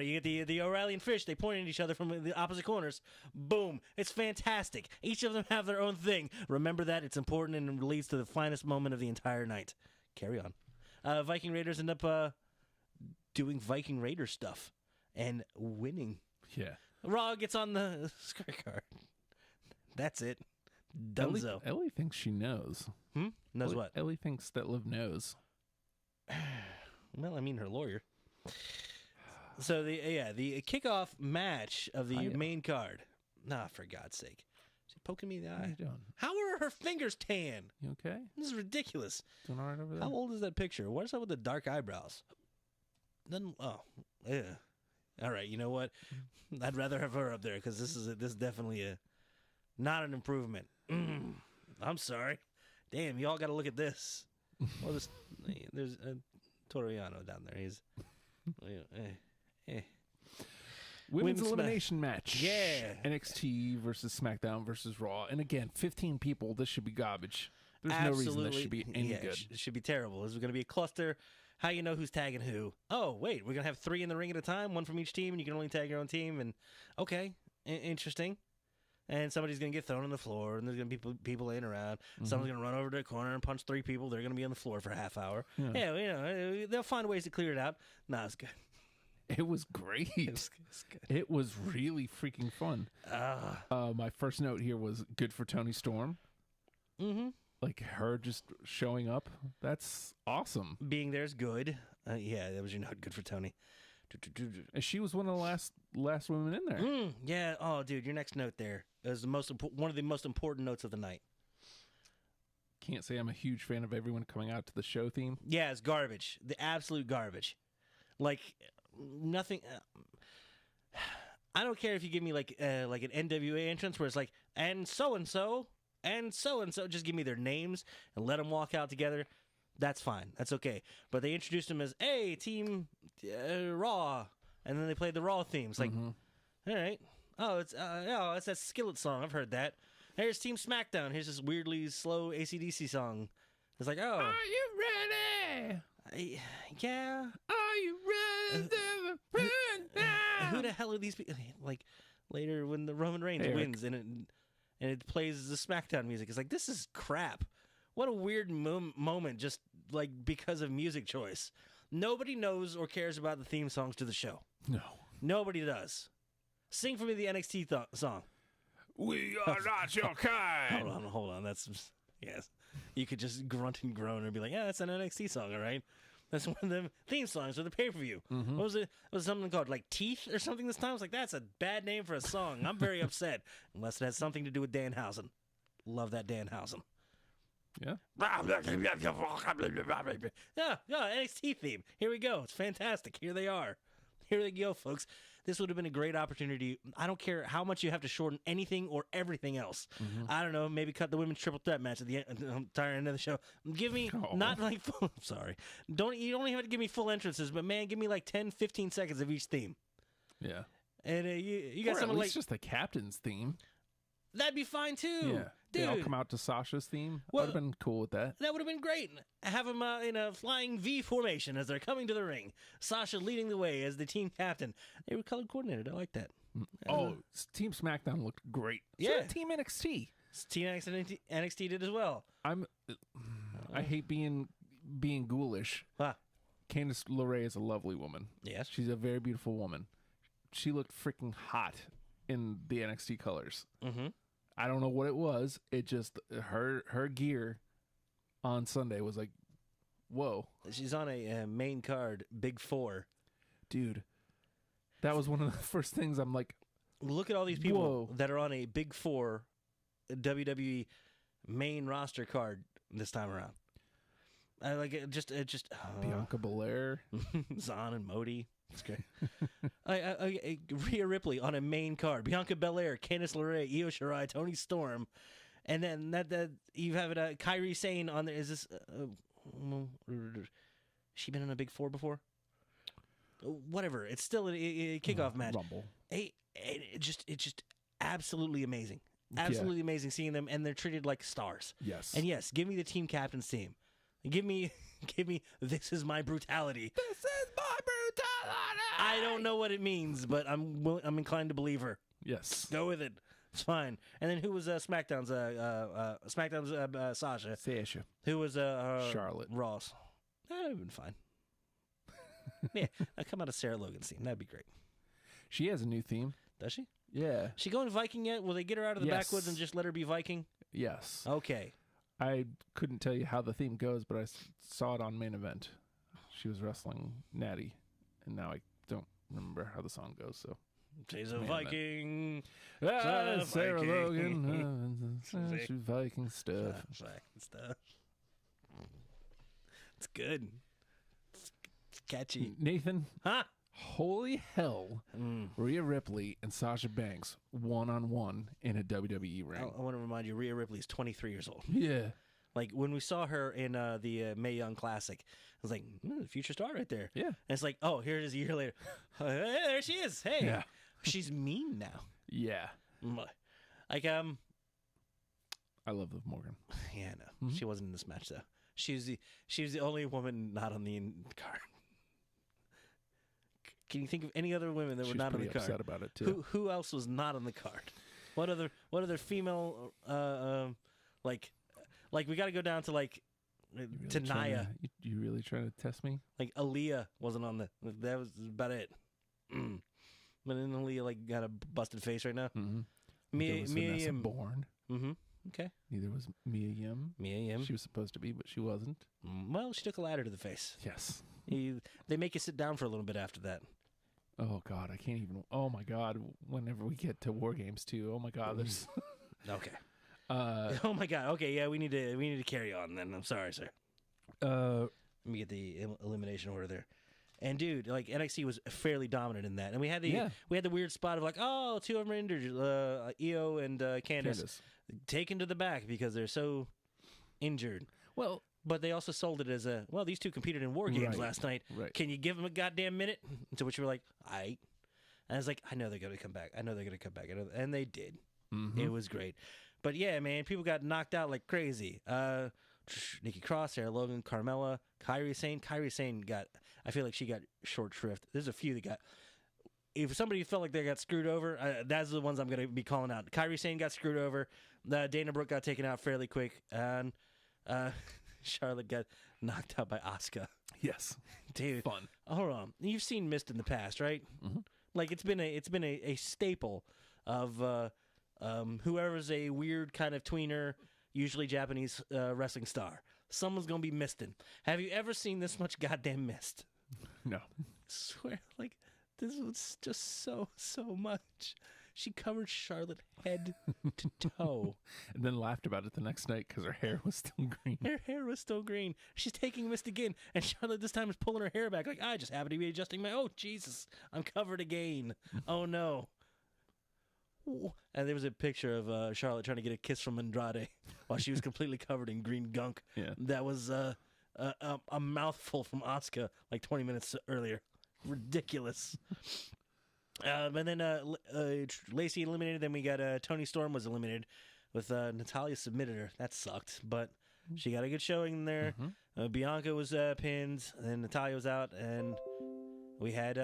You get the O'Reilly and Fish. They point at each other from the opposite corners. Boom. It's fantastic. Each of them have their own thing. Remember that. It's important and leads to the finest moment of the entire night. Carry on. Viking Raiders end up doing Viking Raider stuff and winning. Yeah. Raw gets on the scorecard. That's it. Dunzo. Ellie thinks she knows. Knows what? Ellie thinks that Liv knows. Well, I mean her lawyer. So the kickoff match of the main card. For God's sake. She's poking me in the eye. How you doing? How are her fingers tan? You okay? This is ridiculous. Doing all right over there? How old is that picture? What is up with the dark eyebrows? Yeah. All right, you know what? I'd rather have her up there because this is definitely not an improvement. I'm sorry. Damn, y'all got to look at this. Well, there's Toriano down there. He's Women's elimination match. Yeah. NXT versus SmackDown versus Raw. And again, 15 people. This should be garbage. There's no reason this should be any good. It should be terrible. This is going to be a cluster. How you know who's tagging who? Oh, wait. We're going to have 3 in the ring at a time, 1 from each team, and you can only tag your own team. And okay, interesting. And somebody's going to get thrown on the floor, and there's going to be people laying around. Someone's going to run over to the corner and punch 3 people. They're going to be on the floor for a half hour. Yeah, they'll find ways to clear it out. Nah, it's good. It was great. It's good. It was really freaking fun. My first note here was good for Toni Storm. Like her just showing up. That's awesome. Being there is good. Yeah, that was your note. Good for Toni. And she was one of the last women in there. Yeah. Oh, dude, your next note there is one of the most important notes of the night. Can't say I'm a huge fan of everyone coming out to the show theme. Yeah, it's garbage. The absolute garbage. Like nothing. I don't care if you give me like an NWA entrance where it's like and so and so. Just give me their names and let them walk out together. That's fine. That's okay. But they introduced them as, hey, Team Raw. And then they played the Raw theme. It's like, all right. Oh, it's that Skillet song. I've heard that. Here's Team SmackDown. Here's this weirdly slow AC/DC song. It's like, oh. Are you ready? Yeah. Are you ready to burn down? Who the hell are these people? Like, later when the Roman Reigns wins and it plays the SmackDown music. It's like, this is crap. What a weird moment just like because of music choice. Nobody knows or cares about the theme songs to the show. No. Nobody does. Sing for me the NXT song. We are not your kind. Hold on. That's, yes. You could just grunt and groan and be like, yeah, that's an NXT song, all right? That's one of the theme songs for the pay-per-view. What was it? Was something called like Teeth or something this time? I was like, that's a bad name for a song. I'm very upset. Unless it has something to do with Danhausen. Love that Danhausen. Yeah. Yeah, NXT theme. Here we go. It's fantastic. Here they are. Here they go, folks. This would have been a great opportunity. I don't care how much you have to shorten anything or everything else. I don't know. Maybe cut the women's triple threat match at the entire end of the show. Give me not like full. Sorry. You don't even have to give me full entrances, but man, give me like 10, 15 seconds of each theme. Yeah. And you got or something at least like just the captain's theme. That'd be fine too. Yeah. Dude. They all come out to Sasha's theme. Well, I'd have been cool with that. That would have been great. Have them in a flying V formation as they're coming to the ring. Sasha leading the way as the team captain. They were color coordinated. I like that. Team SmackDown looked great. Yeah. So Team NXT. Team NXT did as well. I hate being ghoulish. Candice LeRae is a lovely woman. Yes. She's a very beautiful woman. She looked freaking hot in the NXT colors. I don't know what it was. It just her gear on Sunday was like, whoa. She's on a main card, Big Four. dude, that was one of the first things I'm like, look at all these people whoa. that are on a Big Four WWE main roster card this time around. I like it. Just Bianca Belair, Zahn and Modi. It's great. Rhea Ripley on a main card. Bianca Belair, Candice LeRae, Io Shirai, Toni Storm, and then that you have it. Kairi Sane on there. Is this? She been in a Big Four before? Whatever. It's still a kickoff match. Rumble. It's just absolutely amazing. Absolutely amazing seeing them, and they're treated like stars. Yes. And yes, give me the team captain's team. Give me. This is my brutality. This is my brutality. I don't know what it means, but I'm inclined to believe her. Yes. Go with it. It's fine. And then who was SmackDown's Sasha? Sasha. Who was Charlotte. Ross? That would have been fine. Yeah, I'll come out of Sarah Logan's team. That'd be great. She has a new theme. Does she? Yeah. She going Viking yet? Will they get her out of the backwoods and just let her be Viking? Yes. Okay. I couldn't tell you how the theme goes, but I saw it on Main Event. She was wrestling Natty, and now I don't remember how the song goes. So she's a Viking. Sarah Viking. Logan. She's Viking stuff. It's good. It's catchy. Nathan, Huh? holy hell. Rhea Ripley and Sasha Banks one-on-one in a WWE ring. I want to remind you, Rhea Ripley's 23 years old. Yeah. Like, when we saw her in the Mae Young Classic, I was like, future star right there. Yeah. And it's like, oh, here it is a year later. Hey, there she is. Hey. Yeah. She's mean now. Yeah. Like, I love Liv Morgan. yeah, no. She wasn't in this match, though. She was the only woman not on the card. Can you think of any other women that were not on the card? Upset about it too. Who else was not on the card? What other female like we got to go down to like to Nia. You really trying to test me? Like Aaliyah wasn't on the. That was about it. But then Aaliyah like got a busted face right now. Mm-hmm. Mia Yim. Born. Mm-hmm. Okay. Neither was Mia Yim. Mia Yim. She was supposed to be, but she wasn't. Well, she took a ladder to the face. Yes. They make you sit down for a little bit after that. Oh God, I can't even. Oh my God, whenever we get to War Games too. Oh my God, there's. Okay. Oh my God. Okay, yeah, we need to carry on then. I'm sorry, sir. Let me get the elimination order there. And dude, like NXT was fairly dominant in that, and we had the weird spot of like, oh, two of them are injured, Io and Candice taken to the back because they're so injured. Well, but they also sold it as these two competed in War Games last night. Right. Can you give them a goddamn minute? To which we were like, aight. And I was like, I know they're going to come back. And they did. Mm-hmm. It was great. But yeah, man, people got knocked out like crazy. Nikki Cross, Sarah Logan, Carmella, Kairi Sane. Kairi Sane I feel like she got short shrift. There's a few that got, if somebody felt like they got screwed over, that's the ones I'm going to be calling out. Kairi Sane got screwed over. Dana Brooke got taken out fairly quick. And Charlotte got knocked out by Asuka. Yes. Dude. Fun. Hold on. You've seen Mist in the past, right? Mm-hmm. Like, it's been a staple of whoever's a weird kind of tweener, usually Japanese wrestling star. Someone's going to be misting. Have you ever seen this much goddamn mist? No. I swear, like, this was just so much. She covered Charlotte head to toe. And then laughed about it the next night because her hair was still green. Her hair was still green. She's taking mist again. And Charlotte this time is pulling her hair back. Like, I just happen to be adjusting my... Oh, Jesus. I'm covered again. Oh, no. And there was a picture of Charlotte trying to get a kiss from Andrade while she was completely covered in green gunk. Yeah. That was a mouthful from Asuka like 20 minutes earlier. Ridiculous. And then Lacey eliminated. Then we got Toni Storm was eliminated with Natalya submitted her. That sucked, but she got a good showing there. Mm-hmm. Bianca was pinned. And then Natalya was out, and we had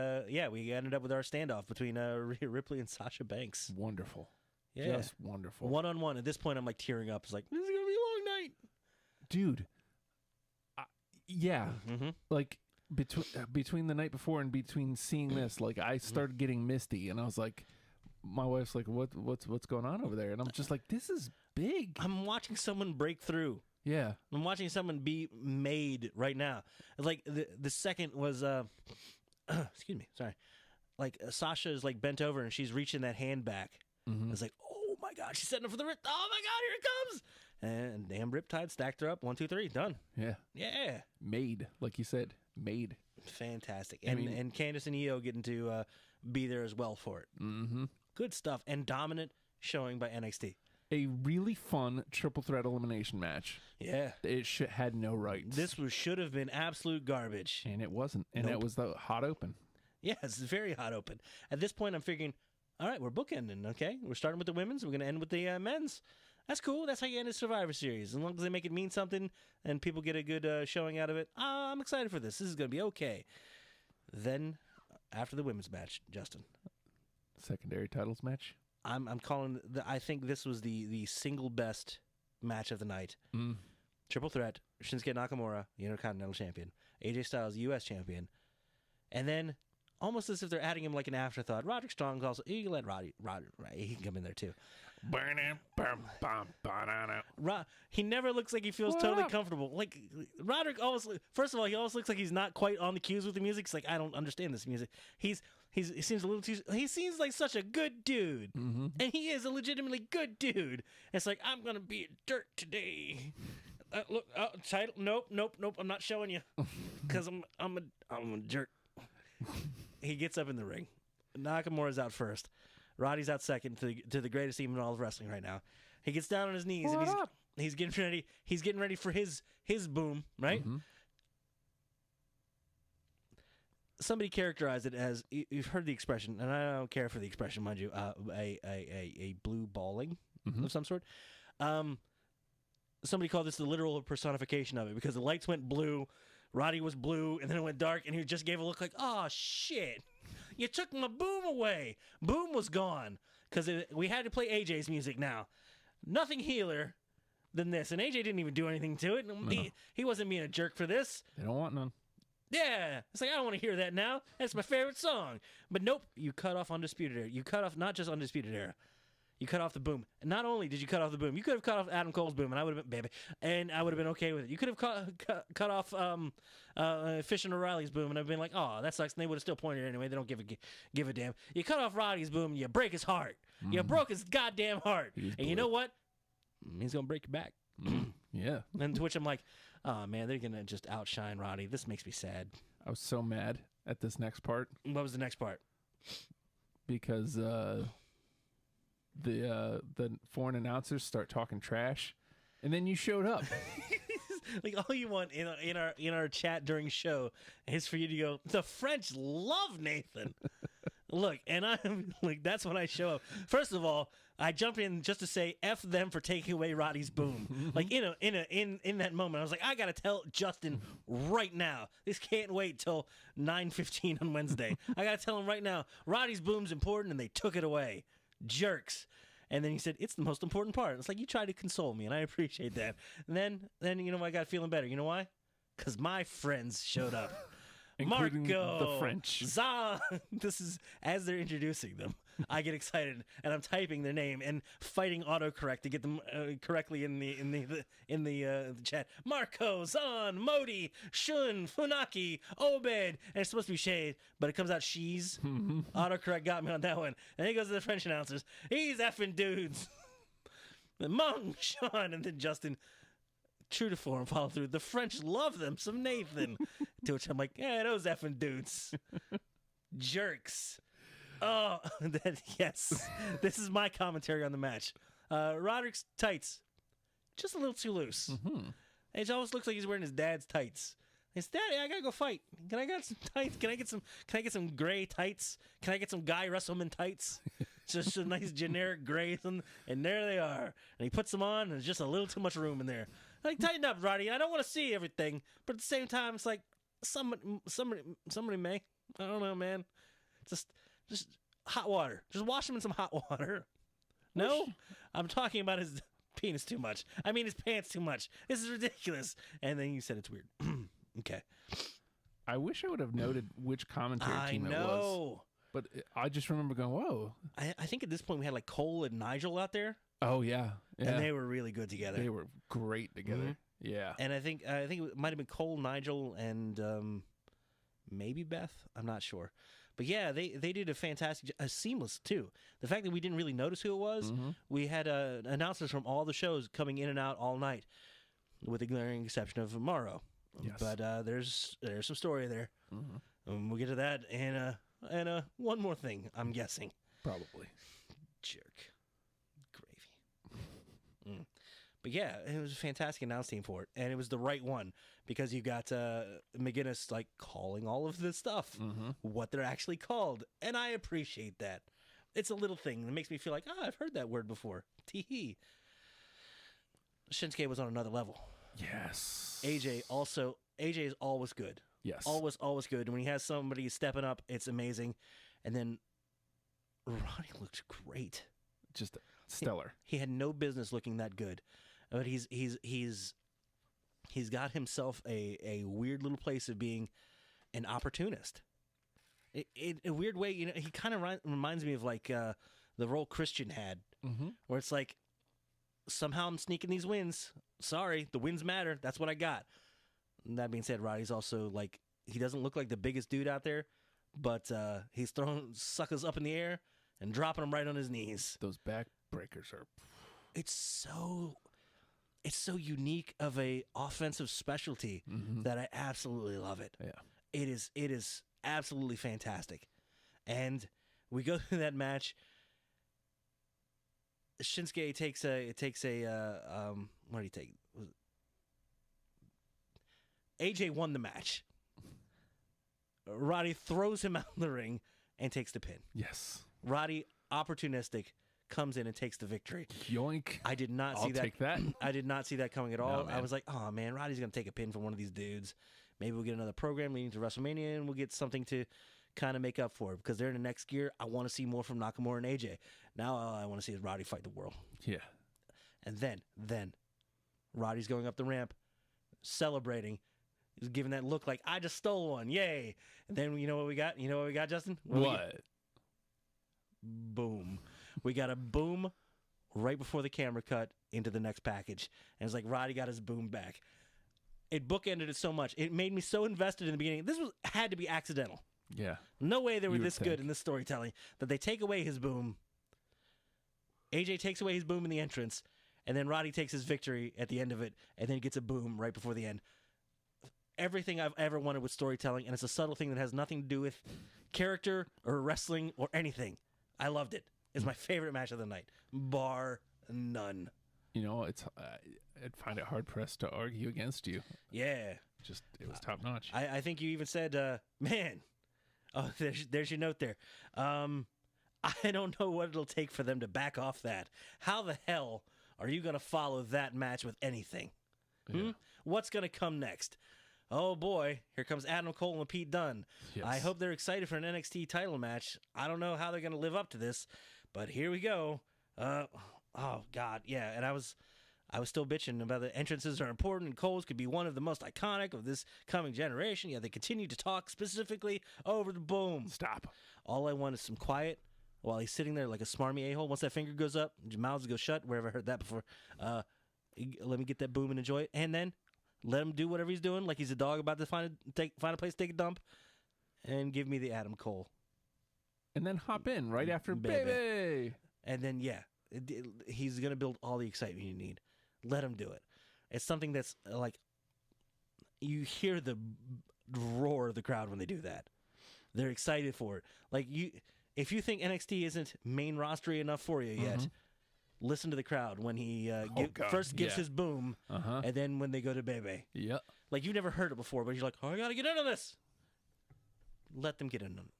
we ended up with our standoff between Rhea Ripley and Sasha Banks. Wonderful. Yeah. Just wonderful. 1-on-1. At this point, I'm like tearing up. It's like, this is gonna be a long night, dude. Yeah. Mm-hmm. Like. Between the night before and between seeing this, like I started getting misty, and I was like, my wife's like, what's going on over there? And I'm just like, this is big. I'm watching someone break through. Yeah, I'm watching someone be made right now. Like the second was excuse me, sorry. Like Sasha is like bent over and she's reaching that hand back. Mm-hmm. It's like, oh my god, she's setting up for the rip. Oh my god, here it comes! And damn, Riptide stacked her up. 1, 2, 3, done. Yeah. Yeah, Made, like you said, made. fantastic. And Candice and Io getting to be there as well for it. Mm-hmm. Good stuff. And dominant showing by NXT. A really fun triple threat elimination match. Yeah, It had no rights. this should have been absolute garbage. And it wasn't. And Nope. it was the hot open. Yeah, it's very hot open. At this point, I'm figuring, all right, we're bookending, okay? We're starting with the women's. We're going to end with the men's. That's cool. That's how you end a Survivor Series. As long as they make it mean something and people get a good showing out of it, I'm excited for this. This is going to be okay. Then, after the women's match, Justin, Secondary titles match. I'm calling. I think this was the single best match of the night. Mm. Triple threat: Shinsuke Nakamura, the Intercontinental Champion, AJ Styles, U.S. Champion, and then almost as if they're adding him like an afterthought. Roderick Strong's also. You can let Roddy, he can come in there too. He never looks like he feels totally comfortable. Like Roderick always. First of all, he always looks like he's not quite on the cues with the music. It's like, I don't understand this music. He seems a little too. He seems like such a good dude, and he is a legitimately good dude. It's like, I'm gonna be a dirt today. Look, title. Nope. I'm not showing you because I'm a jerk. He gets up in the ring. Nakamura's out first. Roddy's out second to the greatest team in all of wrestling right now. He gets down on his knees and he's getting ready. He's getting ready for his boom, right? Mm-hmm. Somebody characterized it as, you've heard the expression, and I don't care for the expression, mind you, a blue balling of some sort. Somebody called this the literal personification of it because the lights went blue, Roddy was blue, and then it went dark, and he just gave a look like, oh shit, you took my boom away. Boom was gone because we had to play AJ's music now. Nothing healer than this, and AJ didn't even do anything to it. No. He wasn't being a jerk for this. They don't want none. Yeah, it's like, I don't want to hear that now. That's my favorite song. But nope, you cut off Undisputed Era. You cut off not just Undisputed Era. You cut off the boom. And not only did you cut off the boom, you could have cut off Adam Cole's boom, and I would have been, baby, and I would have been okay with it. You could have cut off Fish and O'Reilly's boom, and I've been like, oh, that sucks. And they would have still pointed anyway. They don't give a damn. You cut off Roddy's boom, and you break his heart. You broke his goddamn heart. And you know what? He's gonna break your back. Yeah. And to which I'm like, oh man, they're gonna just outshine Roddy. This makes me sad. I was so mad at this next part What was the next part? because the foreign announcers start talking trash, and then you showed up. Like, all you want in our chat during show is for you to go, the French love Nathan. Look, and I'm like, that's when I show up. First of all, I jump in just to say F them for taking away Roddy's boom. Like in that moment, I was like, I gotta tell Justin right now. This can't wait till 9:15 on Wednesday. I gotta tell him right now. Roddy's boom's important, and they took it away. Jerks. And then he said, it's the most important part. It's like, you tried to console me, and I appreciate that. And then you know, I got feeling better. You know why? Because my friends showed up. Including Marco, the French. Zan. This is as they're introducing them. I get excited, and I'm typing their name and fighting autocorrect to get them correctly in the chat. Marco, Zan, Modi, Shun, Funaki, Obed, and it's supposed to be Shade, but it comes out She's. Autocorrect got me on that one. And then he goes to the French announcers. He's effing dudes. Mung, Sean, and then Justin. True to form, follow through. The French love them some Nathan. To which I'm like, yeah, those effing dudes. Jerks. Oh, yes. This is my commentary on the match. Roderick's tights, just a little too loose. It almost looks like he's wearing his dad's tights. It's Daddy, I gotta go fight. Can I get some tights? Can I get some gray tights? Can I get some Guy Russellman tights? Just a nice generic gray, and there they are. And he puts them on, and there's just a little too much room in there. Like, tighten up, Roddy. I don't want to see everything, but at the same time, it's like somebody may. I don't know, man. Just hot water. Just wash him in some hot water. No, I'm talking about his penis too much. I mean his pants too much. This is ridiculous. And then you said it's weird. Okay. I wish I would have noted which commentary team it was. But I just remember going, whoa. I think at this point we had like Cole and Nigel out there. Oh, yeah. And they were really good together. They were great together. Yeah. And I think it might have been Cole, Nigel, and maybe Beth. I'm not sure. But yeah, they did a fantastic, seamless too. The fact that we didn't really notice who it was, we had announcers from all the shows coming in and out all night, with the glaring exception of Morrow. Yes. But there's some story there. We'll get to that and one more thing. I'm guessing. Probably. Jerk. Gravy. But yeah, it was a fantastic announce team for it, and it was the right one because you got McGinnis like calling all of this stuff, what they're actually called, and I appreciate that. It's a little thing that makes me feel like, I've heard that word before. Tee-hee. Shinsuke was on another level. Yes. AJ is always good. Yes. Always good. When he has somebody stepping up, it's amazing. And then Ronnie looked great. Just stellar. He had no business looking that good. But he's got himself a weird little place of being an opportunist. In a weird way, you know, he kind of reminds me of like the role Christian had, where it's like, somehow I'm sneaking these wins. Sorry, the wins matter. That's what I got. And that being said, Roddy's also like, he doesn't look like the biggest dude out there, but he's throwing suckers up in the air and dropping them right on his knees. Those back breakers are... It's so unique of a offensive specialty that I absolutely love it. Yeah. It is absolutely fantastic. And we go through that match. Shinsuke takes a what did he take? AJ won the match. Roddy throws him out of the ring and takes the pin. Yes. Roddy, opportunistic, comes in and takes the victory. Yoink. I did not see I'll take that. I did not see that coming at all. No, I was like, oh man, Roddy's going to take a pin from one of these dudes. Maybe we'll get another program leading to WrestleMania and we'll get something to kind of make up for it because they're in the next gear. I want to see more from Nakamura and AJ. Now all I want to see is Roddy fight the world. Yeah. And then Roddy's going up the ramp, celebrating. He's giving that look like, I just stole one. Yay. And then you know what we got? You know what we got, Justin? What? Boom. We got a boom right before the camera cut into the next package. And it's like Roddy got his boom back. It bookended it so much. It made me so invested in the beginning. This had to be accidental. Yeah. No way they were this think. good in this storytelling that they take away his boom. AJ takes away his boom in the entrance, and then Roddy takes his victory at the end of it, and then he gets a boom right before the end. Everything I've ever wanted with storytelling, and it's a subtle thing that has nothing to do with character or wrestling or anything. I loved it. It's my favorite match of the night, bar none. You know, I'd find it hard pressed to argue against you. Yeah. Just, it was top notch. I think you even said, man. Oh, there's your note there. I don't know what it'll take for them to back off that. How the hell are you going to follow that match with anything? Yeah. What's going to come next? Oh, boy. Here comes Adam Cole and Pete Dunne. Yes. I hope they're excited for an NXT title match. I don't know how they're going to live up to this, but here we go. Oh, God. Yeah, and I was still bitching about the entrances are important and Cole's could be one of the most iconic of this coming generation. Yeah, they continue to talk specifically over the boom. Stop. All I want is some quiet while he's sitting there like a smarmy a-hole. Once that finger goes up, your mouths go shut. Where have I heard that before? Let me get that boom and enjoy it. And then let him do whatever he's doing, like he's a dog about to find a place to take a dump, and give me the Adam Cole. And then hop in right after Baby. And then, yeah, he's going to build all the excitement you need. Let him do it. It's something that's like, you hear the roar of the crowd when they do that. They're excited for it. Like, if you think NXT isn't main rostery enough for you yet, listen to the crowd when he first gives his boom, and then when they go to Bebe. Yep. Like, you've never heard it before, but you're like, oh, I got to get into this. Let them get into it.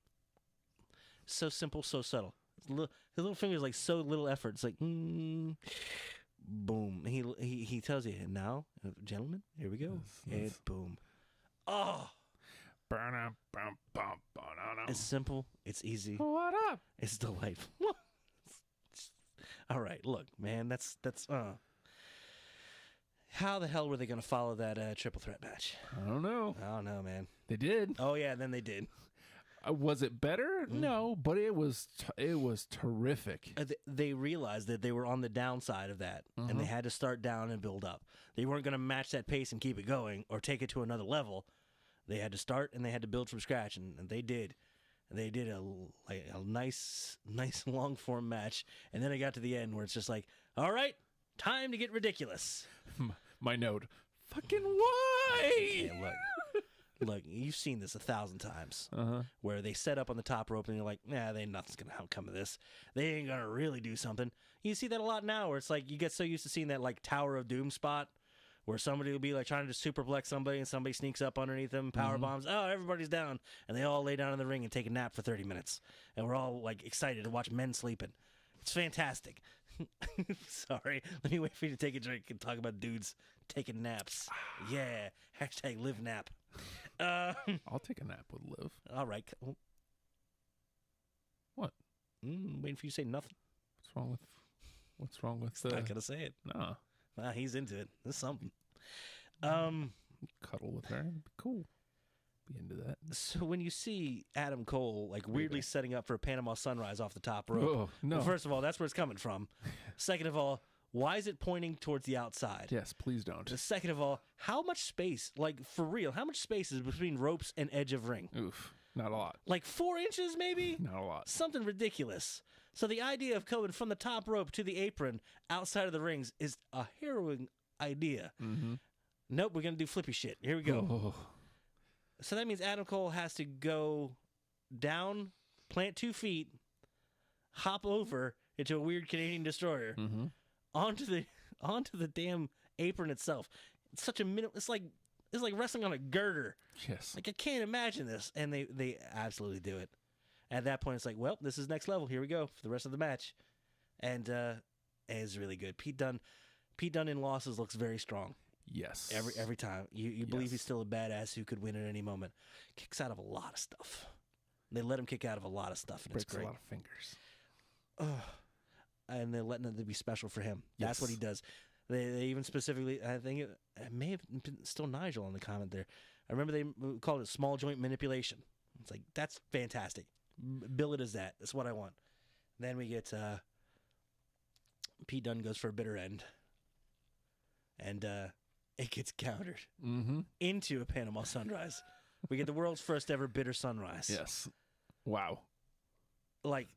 So simple, so subtle. His little finger's like so little effort. It's like, boom. He tells you, and now, gentlemen, here we go. And boom. Oh. It's simple. It's easy. What up? It's delightful. All right, look, man, that's how the hell were they going to follow that triple threat match? I don't know. I don't know, man. They did. Oh yeah, then they did. Was it better? No, but it was terrific. They realized that they were on the downside of that, and they had to start down and build up. They weren't going to match that pace and keep it going or take it to another level. They had to start and they had to build from scratch, and they did. They did a nice long form match, and then it got to the end where it's just like, all right, time to get ridiculous. My note, fucking why? Yeah, look, you've seen this 1,000 times, where they set up on the top rope and you're like, nah, nothing's gonna come of this. They ain't gonna really do something. You see that a lot now, where it's like you get so used to seeing that like Tower of Doom spot, where somebody will be like trying to just superplex somebody and somebody sneaks up underneath them, power bombs. Oh, everybody's down, and they all lay down in the ring and take a nap for 30 minutes, and we're all like excited to watch men sleeping. It's fantastic. Sorry, let me wait for you to take a drink and talk about dudes taking naps. Yeah, hashtag live nap. I'll take a nap with Liv. All right. What? Waiting for you to say nothing. What's wrong with? Not gonna say it. Nah. Nah, he's into it. There's something. Cuddle with her. It'd be cool. Be into that. So when you see Adam Cole like weirdly setting up for a Panama Sunrise off the top rope, Oh, no. well, first of all, that's where it's coming from. Second of all, why is it pointing towards the outside? Yes, please don't. Second of all, how much space, like for real, how much space is between ropes and edge of ring? Oof. Not a lot. Like 4 inches, maybe? Not a lot. Something ridiculous. So the idea of going from the top rope to the apron outside of the rings is a harrowing idea. Mm-hmm. Nope, we're going to do flippy shit. Here we go. Oh. So that means Adam Cole has to go down, plant 2 feet, hop over into a weird Canadian destroyer, onto the damn apron itself. It's such a it's like wrestling on a girder. Yes. Like I can't imagine this, and they absolutely do it. At that point, it's like, well, this is next level. Here we go for the rest of the match, and it's really good. Pete Dunne in losses looks very strong. Yes. Every time you believe he's still a badass who could win at any moment. Kicks out of a lot of stuff. They let him kick out of a lot of stuff, and Breaks it's great. a lot of fingers. And they're letting it be special for him. Yes. That's what he does. They even specifically, I think it may have been still Nigel on the comment there. I remember they called it small joint manipulation. It's like, that's fantastic. Bill it as that. That's what I want. Then we get Pete Dunne goes for a bitter end. And it gets countered into a Panama Sunrise. We get the world's first ever bitter sunrise. Yes. Wow. Like,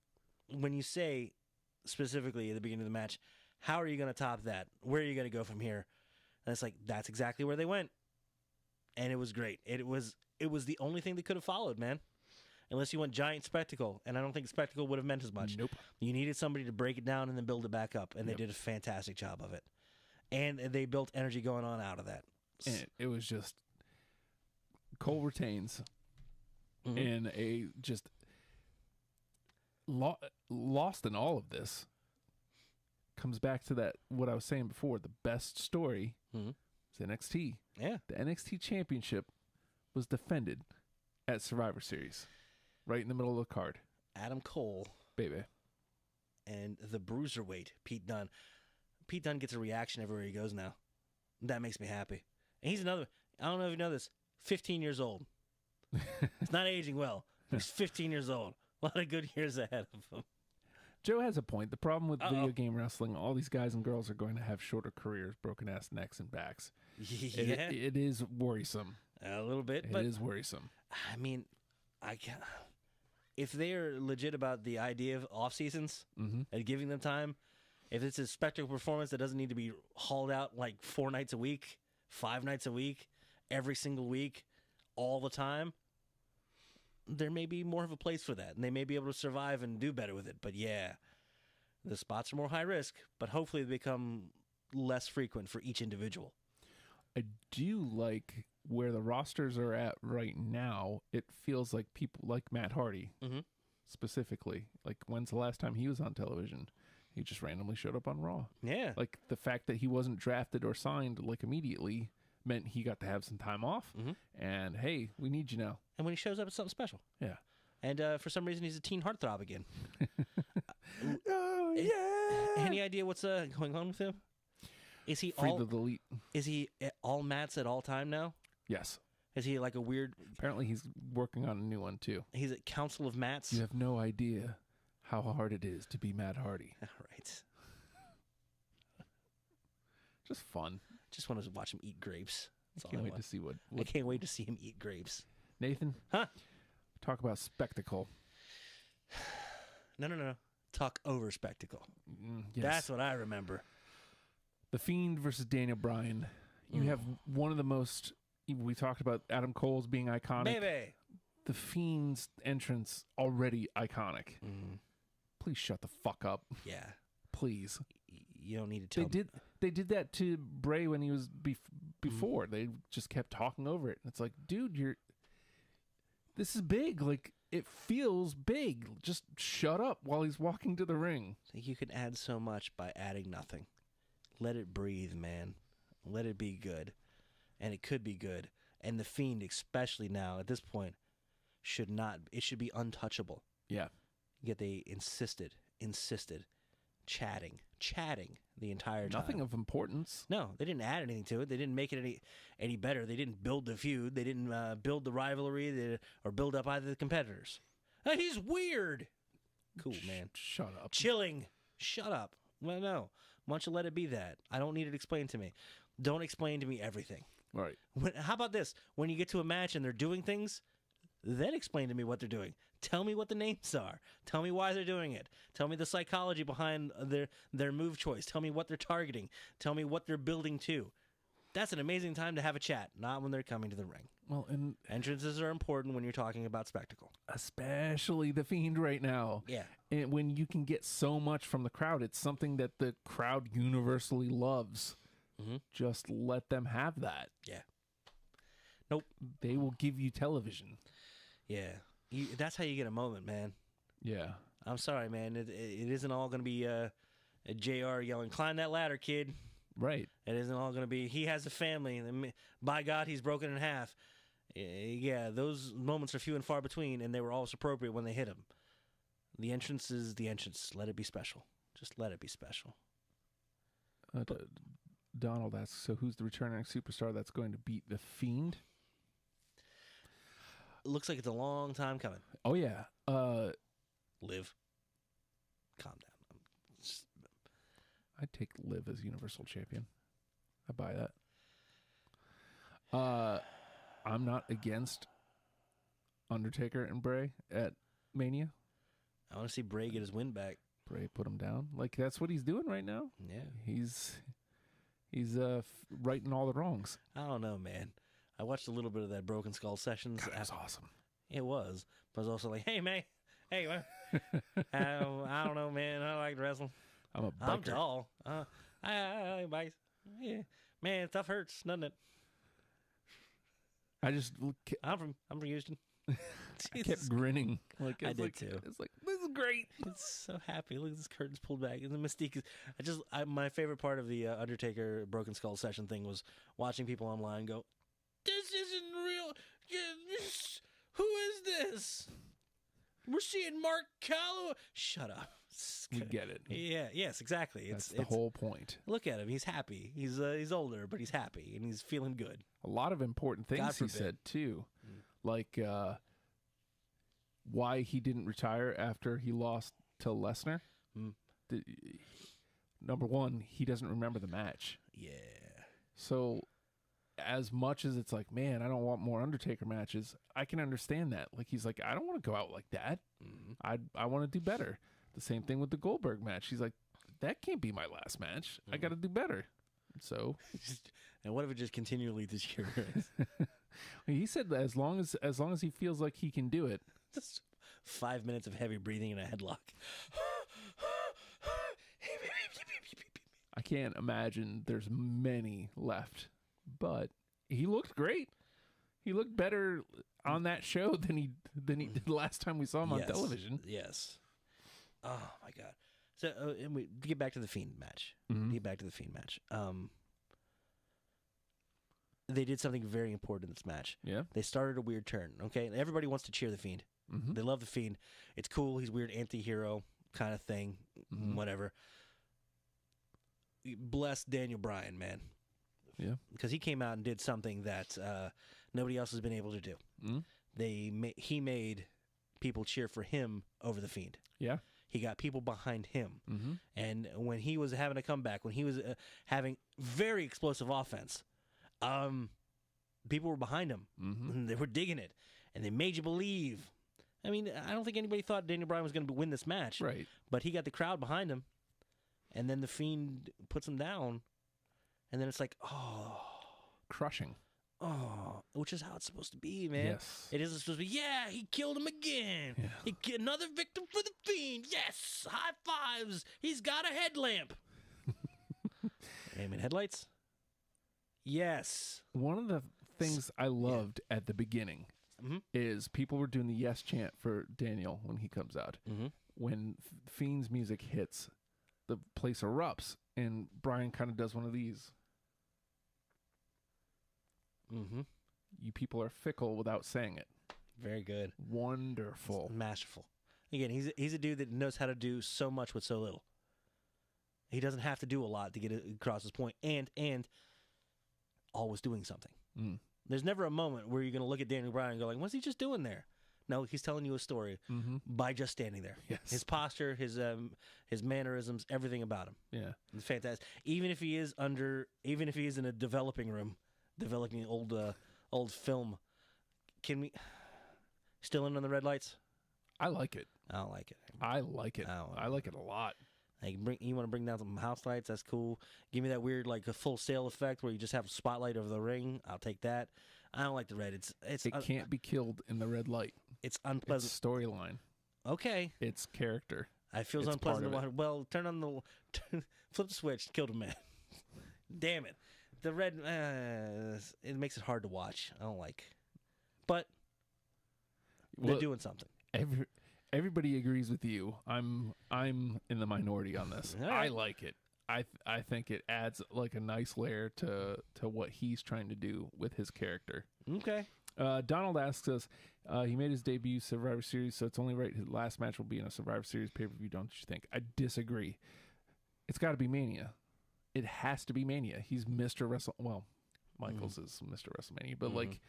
when you say specifically at the beginning of the match, how are you going to top that? Where are you going to go from here? And it's like, that's exactly where they went. And it was great. It was the only thing they could have followed, man. Unless you went giant spectacle. And I don't think spectacle would have meant as much. Nope. You needed somebody to break it down and then build it back up. And they did a fantastic job of it. And they built energy going on out of that. And it was just Cole retains in a just lost in all of this. Comes back to that, what I was saying before, the best story is NXT. Yeah. The NXT championship was defended at Survivor Series, right in the middle of the card. Adam Cole. Baby. And the bruiserweight, Pete Dunne. Pete Dunne gets a reaction everywhere he goes now. That makes me happy. And he's another, I don't know if you know this, 15 years old. He's not aging well. He's 15 years old. A lot of good years ahead of him. Joe has a point. The problem with video game wrestling, all these guys and girls are going to have shorter careers, broken ass necks and backs. Yeah. It is worrisome. A little bit. It is worrisome. I mean, if they're legit about the idea of off seasons and giving them time, if it's a spectacle performance that doesn't need to be hauled out like 4 nights a week, 5 nights a week, every single week, all the time, there may be more of a place for that, and they may be able to survive and do better with it. But yeah, the spots are more high risk, but hopefully they become less frequent for each individual. I do like where the rosters are at right now. It feels like people like Matt Hardy, specifically. Like, when's the last time he was on television? He just randomly showed up on Raw. Yeah. Like, the fact that he wasn't drafted or signed, like, immediately meant he got to have some time off. And, hey, we need you now. And when he shows up, it's something special. Yeah. And for some reason, he's a teen heartthrob again. Oh, yeah. Any idea what's going on with him? Is he Free the delete. Is he all mats at all time now? Yes. Is he like a weird... Apparently he's working on a new one, too. He's at Council of Mats? You have no idea how hard it is to be Matt Hardy. All right. Just fun. Just want to watch him eat grapes. That's all Can't I wait want. to see what I can't wait to see him eat grapes. Nathan. Huh? Talk about spectacle. No. Talk over spectacle. Yes. That's what I remember. The Fiend versus Daniel Bryan. You have one of the most. We talked about Adam Cole's being iconic. Baby. The Fiend's entrance already iconic. Please shut the fuck up. Yeah. Please. You don't need to tell me. They did that to Bray when he was before. They just kept talking over it. It's like, dude, this is big. Like, it feels big. Just shut up while he's walking to the ring. You can add so much by adding nothing. Let it breathe, man. Let it be good. And it could be good. And the Fiend, especially now at this point, should be untouchable. Yeah. Yet they insisted, chatting the entire time. Nothing of importance. No, they didn't add anything to it. They didn't make it any better. They didn't build the feud. They didn't build the rivalry or build up either of the competitors. He's weird. Cool, man. Shut up. Chilling. Shut up. Well, no. Why don't you let it be that? I don't need it explained to me. Don't explain to me everything. Right. How about this? When you get to a match and they're doing things, then explain to me what they're doing. Tell me what the names are. Tell me why they're doing it. Tell me the psychology behind their move choice. Tell me what they're targeting. Tell me what they're building to. That's an amazing time to have a chat, not when they're coming to the ring. Well, and entrances are important when you're talking about spectacle. Especially the Fiend right now. Yeah. And when you can get so much from the crowd, it's something that the crowd universally loves. Just let them have that. Yeah. Nope. They will give you television. Yeah. That's how you get a moment, man. Yeah. I'm sorry, man. It isn't all going to be a JR yelling, "Climb that ladder, kid." Right. It isn't all going to be, he has a family, and by God, he's broken in half. Yeah, those moments are few and far between, and they were always appropriate when they hit him. The entrance is the entrance. Let it be special. Just let it be special. Donald asks, so who's the returning superstar that's going to beat the Fiend? It looks like it's a long time coming. Oh, yeah. Liv. Calm down. I'd take Liv as Universal Champion. I buy that. I'm not against Undertaker and Bray at Mania. I want to see Bray get his win back. Bray put him down. Like, that's what he's doing right now. Yeah. He's righting all the wrongs. I don't know, man. I watched a little bit of that Broken Skull Sessions. God, that was awesome. It was. But I was also like, hey, man. Hey, man. I don't know, man. I like wrestling. I'm tall. I like bikes. Yeah. Man, stuff hurts, doesn't it? I'm from Houston. I kept grinning. Like I did too. It's like, this is great. It's so happy. Look at this curtains pulled back, and the mystique is. My favorite part of the Undertaker Broken Skull session thing was watching people online go, "This isn't real. Who is this? We're seeing Mark Calloway. Shut up. We get it. Yeah. Yes. Exactly. That's the whole point. Look at him. He's happy. He's older, but he's happy and he's feeling good. A lot of important things he said too, like why he didn't retire after he lost to Lesnar. Number one, he doesn't remember the match. Yeah. So, as much as it's like, man, I don't want more Undertaker matches, I can understand that. Like, he's like, I don't want to go out like that. I want to do better. The same thing with the Goldberg match. He's like, that can't be my last match. I got to do better. So, and what if it just continually deteriorates? He said that as long as he feels like he can do it. Just 5 minutes of heavy breathing in a headlock. I can't imagine there's many left, but he looked great. He looked better on that show than he did the last time we saw him on television. Yes. Oh my God. So and we get back to the Fiend match. They did something very important in this match. Yeah. They started a weird turn. Okay, everybody wants to cheer the Fiend. They love the Fiend. It's cool. He's a weird anti-hero kind of thing. Whatever. Bless Daniel Bryan, man. Yeah. Because he came out and did something that nobody else has been able to do. He made people cheer for him over the Fiend. Yeah. He got people behind him. And when he was having a comeback, when he was having very explosive offense, people were behind him. And they were digging it, and they made you believe. I mean, I don't think anybody thought Daniel Bryan was going to win this match, Right. but he got the crowd behind him, and then the Fiend puts him down, and then it's like, Crushing. which is how it's supposed to be, man. Yes. It isn't supposed to be, yeah, he killed him again. Yeah. Another victim for the Fiend. Yes, high fives. He's got a headlamp. Aim and headlights? Yes. One of the things I loved at the beginning is people were doing the yes chant for Daniel when he comes out. When Fiend's music hits, the place erupts, and Brian kind of does one of these. You people are fickle without saying it. Very good. Wonderful. Masterful. Again, he's a dude that knows how to do so much with so little. He doesn't have to do a lot to get across his point, and always doing something. There's never a moment where you're going to look at Daniel Bryan and go like, what's he just doing there? No, he's telling you a story by just standing there. Yes. His posture, his mannerisms, everything about him. Yeah. It's fantastic. Even if he is in a developing room, developing old film, can we still in on the red lights? I like it. I don't like it. I like it. I like it a lot. Like you want to bring down some house lights? That's cool. Give me that weird like a Full Sail effect where you just have a spotlight over the ring. I'll take that. I don't like the red. It can't be killed in the red light. It's unpleasant. It's storyline. Okay. It's character. It feels unpleasant to watch. Well, flip the switch, killed a man. Damn it. The red, it makes it hard to watch. I don't like. But they're doing something. Everybody agrees with you. I'm in the minority on this. Right. I like it. I think it adds like a nice layer to what he's trying to do with his character. Okay. Donald asks us, he made his debut Survivor Series, so it's only right his last match will be in a Survivor Series pay-per-view, don't you think? I disagree. It's got to be Mania. It has to be Mania. He's Mr. Michaels is Mr. WrestleMania, but like,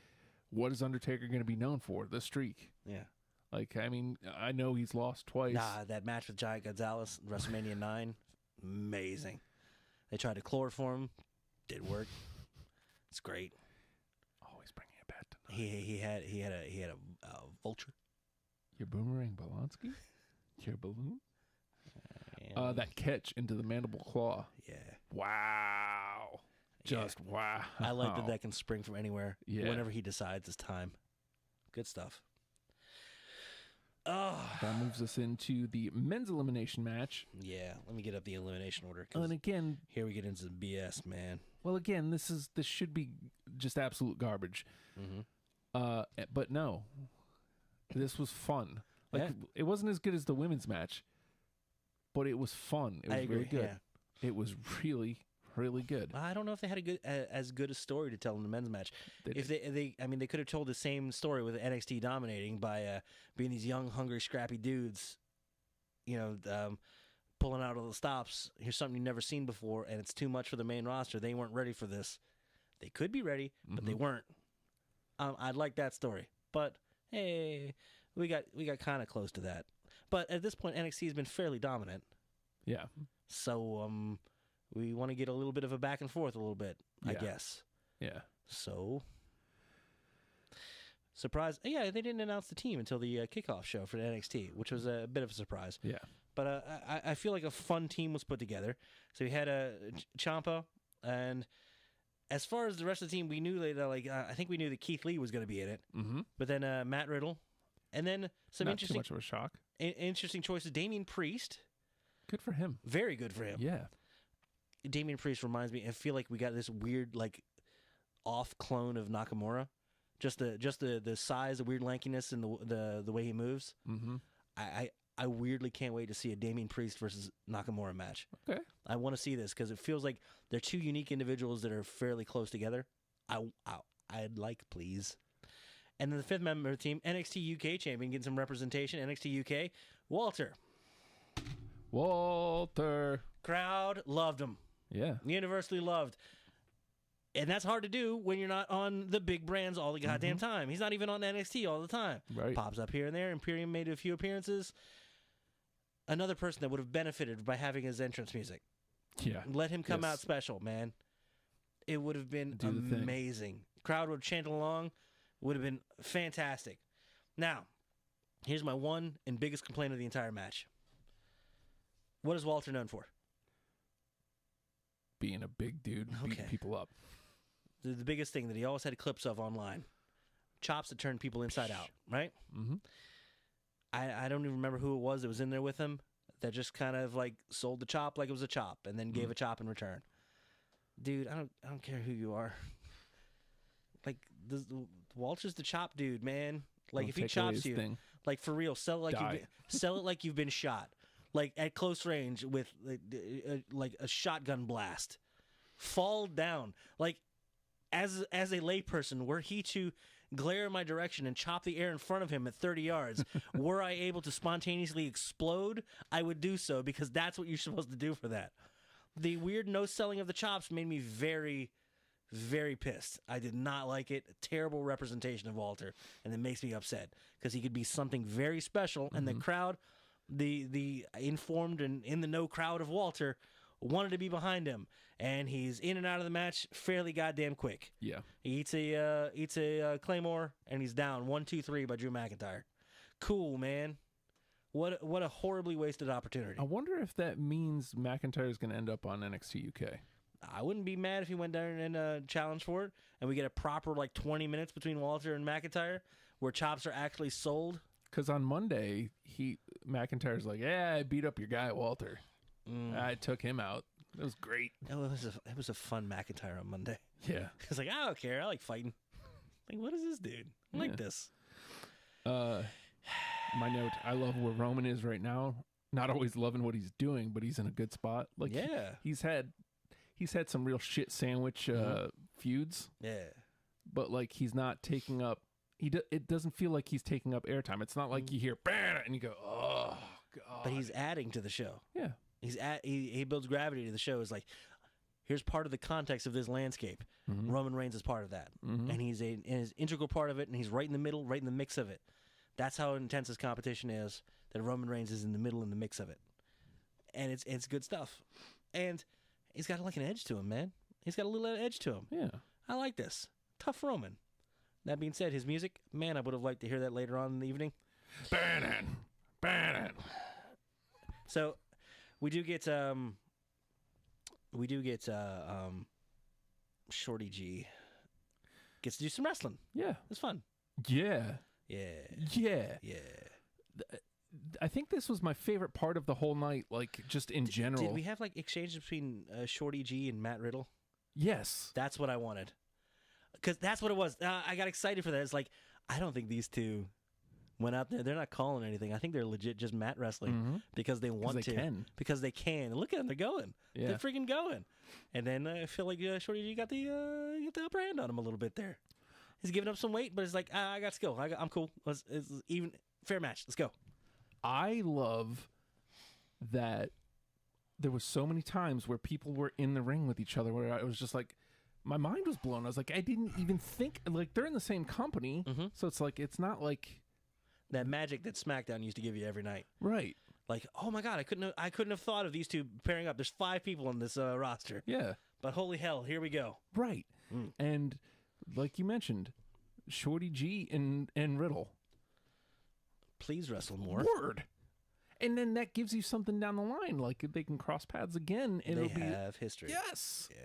what is Undertaker going to be known for? The streak. Yeah. Like, I mean, I know he's lost twice. Nah, that match with Giant Gonzalez, WrestleMania 9, amazing. They tried to chloroform, did work. It's great. Always bringing it back tonight. He had a vulture. Your boomerang Balansky? Your balloon? That catch into the mandible claw. Yeah. Wow. Just wow. I like that can spring from anywhere. Yeah. Whenever he decides it's time. Good stuff. Oh. That moves us into the men's elimination match. Yeah. Let me get up the elimination order. And again, here we get into the BS, man. Well, again, this should be just absolute garbage. But no. This was fun. Like, it wasn't as good as the women's match, but it was fun. It was really good. Yeah. It was really, really good. I don't know if they had as good a story to tell in the men's match. They could have told the same story with NXT dominating by being these young, hungry, scrappy dudes, pulling out all the stops. Here's something you've never seen before, and it's too much for the main roster. They weren't ready for this. They could be ready, but they weren't. I'd like that story, but hey, we got kind of close to that. But at this point, NXT has been fairly dominant. Yeah. So we want to get a little bit of a back and forth a little bit, I guess. Yeah. So, surprise. Yeah, they didn't announce the team until the kickoff show for NXT, which was a bit of a surprise. Yeah. But I feel like a fun team was put together. So we had Ciampa, and as far as the rest of the team, we knew that I think we knew that Keith Lee was going to be in it. But then Matt Riddle, and then some Not interesting, too much of a shock. Interesting choices. Damian Priest. Good for him. Very good for him. Yeah. Damian Priest reminds me. I feel like we got this weird off clone of Nakamura. Just the size, the weird lankiness, and the way he moves. I weirdly can't wait to see a Damian Priest versus Nakamura match. Okay. I want to see this because it feels like they're two unique individuals that are fairly close together. I'd like, please. And then the fifth member of the team, NXT UK champion, getting some representation. NXT UK, Walter. Crowd loved him. Yeah. Universally loved. And that's hard to do when you're not on the big brands all the goddamn time. He's not even on NXT all the time. Right. Pops up here and there. Imperium made a few appearances. Another person that would have benefited by having his entrance music. Yeah. Let him come out special, man. It would have been Do the thing. amazing. Crowd would have chanted along. Would have been fantastic. Now, here's my one and biggest complaint of the entire match. What is Walter known for? Being a big dude, beating people up. The biggest thing that he always had clips of online. Chops that turned people inside out, right? Mm-hmm. I don't even remember who it was that was in there with him that just kind of like sold the chop like it was a chop and then gave a chop in return. Dude, I don't care who you are. Like Walter's the chop dude, man. Like Don't if he take away chops his you, thing. like for real, sell it like you've been shot, like at close range with like a shotgun blast. Fall down, like as a layperson, were he to glare in my direction and chop the air in front of him at 30 yards, were I able to spontaneously explode, I would do so because that's what you're supposed to do for that. The weird no selling of the chops made me very, very pissed. I did not like it. Terrible representation of Walter, and it makes me upset because he could be something very special, and the crowd, the informed and in the know crowd of Walter wanted to be behind him, and he's in and out of the match fairly goddamn quick. Yeah. He eats a Claymore, and he's down 1-2-3 by Drew McIntyre. Cool, man. What a horribly wasted opportunity. I wonder if that means McIntyre's going to end up on NXT UK. I wouldn't be mad if he went down and challenged for it, and we get a proper 20 minutes between Walter and McIntyre where chops are actually sold. Because on Monday, McIntyre's like, yeah, I beat up your guy, Walter. I took him out. It was great. It was a fun McIntyre on Monday. Yeah. He's like, I don't care. I like fighting. Like, what is this dude? I like this. My note, I love where Roman is right now. Not always loving what he's doing, but he's in a good spot. Like, yeah. He's had some real shit sandwich feuds. Yeah. But like he's not taking up it doesn't feel like he's taking up airtime. It's not like you hear bam and you go, "Oh god." But he's adding to the show. Yeah. He builds gravity to the show. It's like, here's part of the context of this landscape. Roman Reigns is part of that. And he's an integral part of it, and he's right in the middle, right in the mix of it. That's how intense this competition is, that Roman Reigns is in the middle in the mix of it. And it's good stuff. And he's got like an edge to him, man. He's got a little edge to him. Yeah. I like this. Tough Roman. That being said, his music, man, I would have liked to hear that later on in the evening. Bannon. So we do get Shorty G gets to do some wrestling. Yeah. It's fun. Yeah. Yeah. I think this was my favorite part of the whole night, like just in general. Did we have like exchanges between Shorty G and Matt Riddle? Yes. That's what I wanted. Because that's what it was. I got excited for that. It's like, I don't think these two went out there. They're not calling anything. I think they're legit just mat wrestling because they want to. Can. Because they can. Look at them. They're going. Yeah. They're freaking going. And then I feel like Shorty G got the upper hand on him a little bit there. He's giving up some weight, but it's like, I got skill. I'm cool. It's even fair match. Let's go. I love that there was so many times where people were in the ring with each other where I was just like, my mind was blown. I was like, I didn't even think, like, they're in the same company. So it's like, it's not like that magic that SmackDown used to give you every night. Right. Like, oh my God, I couldn't have thought of these two pairing up. There's 5 people on this roster. Yeah. But holy hell, here we go. Right. And like you mentioned, Shorty G and Riddle. Please wrestle more. Word. And then that gives you something down the line. Like, if they can cross paths again, they have history. Yes. Yeah.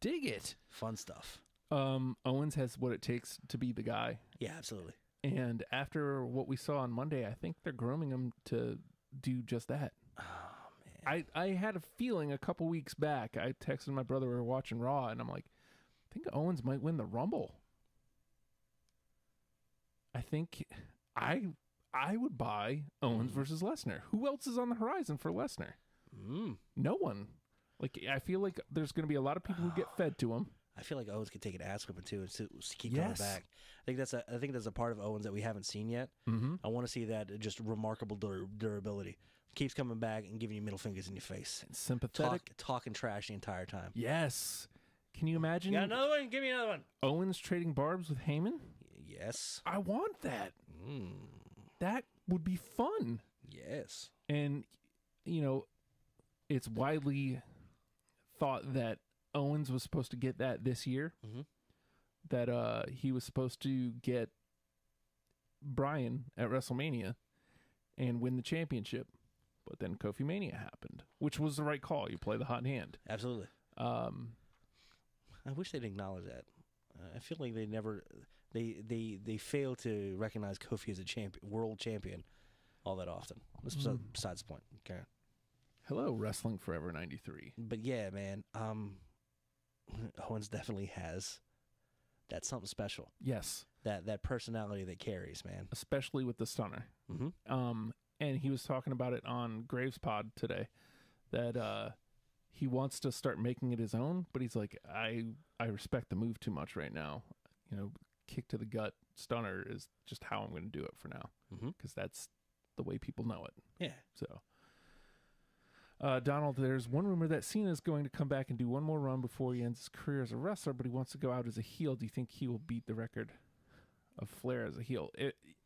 Dig it. Fun stuff. Owens has what it takes to be the guy. Yeah, absolutely. And after what we saw on Monday, I think they're grooming him to do just that. Oh, man. I had a feeling a couple weeks back. I texted my brother, we were watching Raw, and I'm like, I think Owens might win the Rumble. I think I would buy Owens versus Lesnar. Who else is on the horizon for Lesnar? No one. Like, I feel like there's going to be a lot of people who get fed to him. I feel like Owens could take an ass whipping too and keep coming back. I think that's a part of Owens that we haven't seen yet. I want to see that just remarkable durability. Keeps coming back and giving you middle fingers in your face. And sympathetic. Talking trash the entire time. Yes. Can you imagine? Got another one? Give me another one. Owens trading barbs with Heyman? Yes. I want that. That would be fun. Yes. And, you know, it's widely thought that Owens was supposed to get that this year. Mm-hmm. That he was supposed to get Bryan at WrestleMania and win the championship. But then Kofi Mania happened, which was the right call. You play the hot hand. Absolutely. I wish they'd acknowledge that. I feel like they never, they fail to recognize Kofi as a world champion all that often. This was besides the point. Okay. Hello, Wrestling Forever 93. But yeah, man, Owens definitely has that something special. Yes. That personality that carries, man. Especially with the stunner. Mm-hmm. And he was talking about it on Graves Pod today, that he wants to start making it his own, but he's like, I respect the move too much right now. You know, kick to the gut stunner is just how I'm going to do it for now, because that's the way people know it. Yeah. So, Donald, there's one rumor that Cena is going to come back and do one more run before he ends his career as a wrestler, but he wants to go out as a heel. Do you think he will beat the record of Flair as a heel?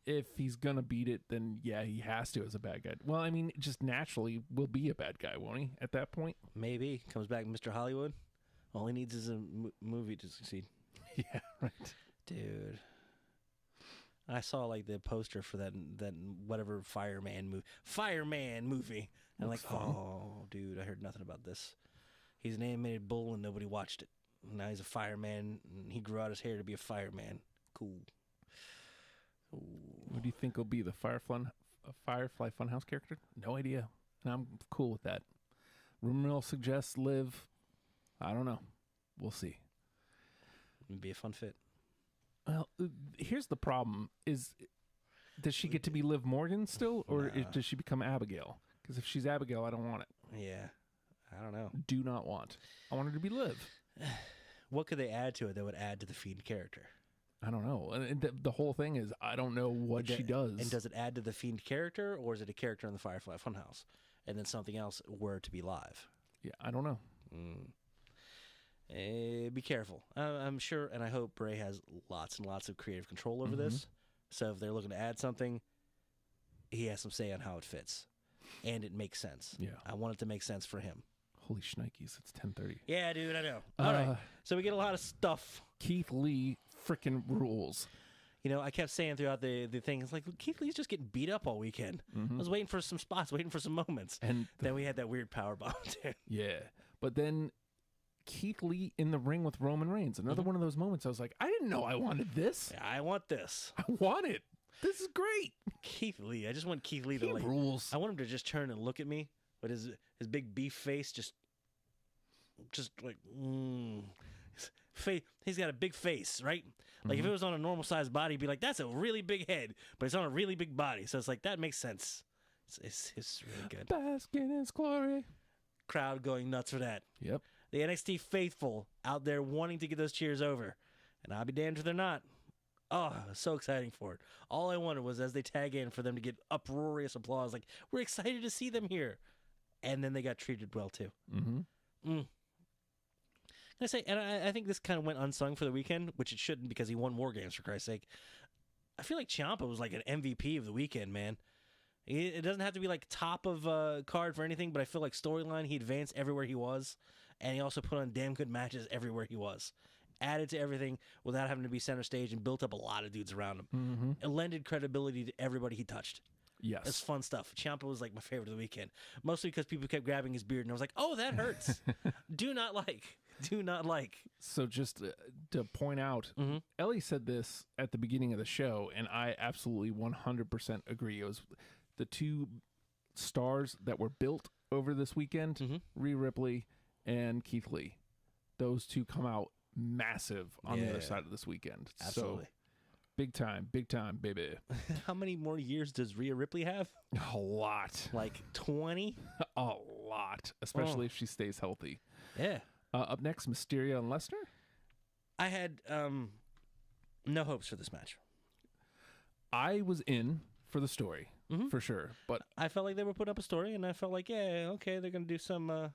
If he's going to beat it, then yeah, he has to as a bad guy. Well, I mean, just naturally will be a bad guy, won't he, at that point? Maybe. Comes back Mr. Hollywood. All he needs is a movie to succeed. Yeah, right. Dude. I saw like the poster for that whatever Fireman movie. And I'm like, fun. oh, dude, I heard nothing about this. He's an animated bull and nobody watched it. Now he's a fireman and he grew out his hair to be a fireman. Cool. Ooh. What do you think will be the Firefly Funhouse character? No idea. And I'm cool with that. Rumor mill suggests Liv. I don't know. We'll see. It'd be a fun fit. Well, here's the problem: does she get to be Liv Morgan still, or does she become Abigail? Because if she's Abigail, I don't want it. Yeah, I don't know. Do not want. I want her to be Liv. What could they add to it that would add to the Fiend character? I don't know. And the whole thing is, I don't know what she does. And does it add to the Fiend character, or is it a character in the Firefly Funhouse, and then something else were to be live? Yeah, I don't know. Be careful. I'm sure, and I hope Bray has lots and lots of creative control over this. So if they're looking to add something, he has some say on how it fits, and it makes sense. Yeah, I want it to make sense for him. Holy shnikes, it's 10:30. Yeah, dude, I know. All right, so we get a lot of stuff. Keith Lee freaking rules. You know, I kept saying throughout the thing, it's like, Keith Lee's just getting beat up all weekend. I was waiting for some spots, waiting for some moments. And then we had that weird power bomb, too. Yeah. But then Keith Lee in the ring with Roman Reigns. Another one of those moments I was like, I didn't know I wanted this. Yeah, I want this. I want it. This is great. Keith Lee. I just want Keith Lee to he like rules. I want him to just turn and look at me with his big beef face just like face. He's got a big face, right? Like if it was on a normal sized body, he'd be like, that's a really big head, but it's on a really big body. So it's like that makes sense. It's really good. Bask in his glory. Crowd going nuts for that. Yep. The NXT faithful out there wanting to get those cheers over. And I'll be damned if they're not. Oh, so exciting for it. All I wanted was as they tag in for them to get uproarious applause. Like, we're excited to see them here. And then they got treated well, too. I say, and I think this kind of went unsung for the weekend, which it shouldn't because he won War Games, for Christ's sake. I feel like Ciampa was like an MVP of the weekend, man. It doesn't have to be like top of card for anything, but I feel like storyline, he advanced everywhere he was, and he also put on damn good matches everywhere he was. Added to everything without having to be center stage and built up a lot of dudes around him. It lended credibility to everybody he touched. Yes. It's fun stuff. Ciampa was like my favorite of the weekend. Mostly because people kept grabbing his beard, and I was like, oh, that hurts. Do not like. So just to point out, Ellie said this at the beginning of the show, and I absolutely 100% agree. It was the two stars that were built over this weekend, Rhea Ripley and Keith Lee. Those two come out massive on the other side of this weekend. Absolutely. So, big time, baby. How many more years does Rhea Ripley have? A lot. Like 20? A lot, especially if she stays healthy. Yeah. Up next, Mysterio and Lesnar. I had no hopes for this match. I was in for the story, for sure. But I felt like they were putting up a story, and I felt like, yeah, okay, they're going to do some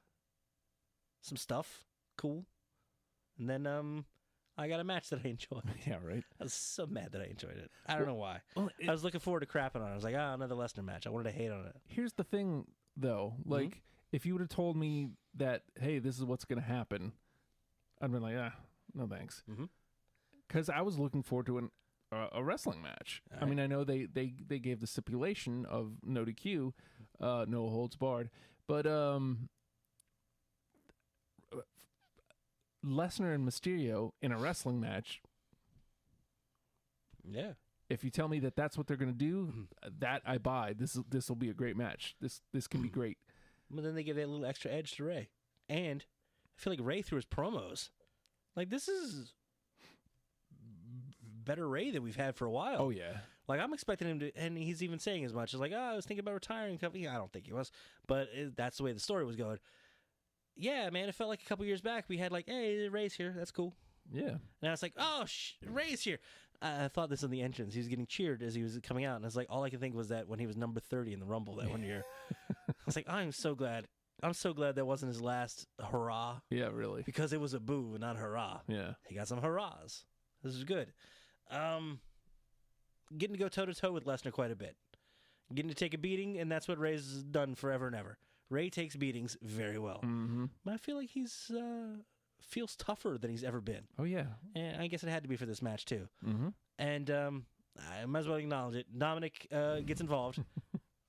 stuff. Cool. And then I got a match that I enjoyed. Yeah, right. I was so mad that I enjoyed it. I don't know why. Well, I was looking forward to crapping on it. I was like, another Lesnar match. I wanted to hate on it. Here's the thing, though. Like, if you would have told me that, hey, this is what's going to happen, I'd been like, no thanks. Mhm. Because I was looking forward to a wrestling match. All I mean, I know they gave the stipulation of no DQ, no holds barred, but Lesnar and Mysterio in a wrestling match. Yeah. If you tell me that that's what they're going to do, that I buy. This will be a great match. This can be great. But then they give that little extra edge to Ray. And I feel like Ray through his promos, like, this is better Ray than we've had for a while. Oh, yeah. Like, I'm expecting him to, and he's even saying as much as like, I was thinking about retiring. I don't think he was, but that's the way the story was going. Yeah, man, it felt like a couple years back we had like, hey, Ray's here. That's cool. Yeah. And I was like, oh, Ray's here. I thought this on the entrance. He was getting cheered as he was coming out. And I was like, all I could think was that when he was number 30 in the Rumble that one year. I was like, I'm so glad that wasn't his last hurrah. Yeah, really. Because it was a boo and not hurrah. Yeah. He got some hurrahs. This is good. Getting to go toe-to-toe with Lesnar quite a bit. Getting to take a beating, and that's what Ray's done forever and ever. Ray takes beatings very well. Mm-hmm. But I feel like he's feels tougher than he's ever been. Oh, yeah. And I guess it had to be for this match, too. Mm-hmm. And I might as well acknowledge it. Dominic gets involved.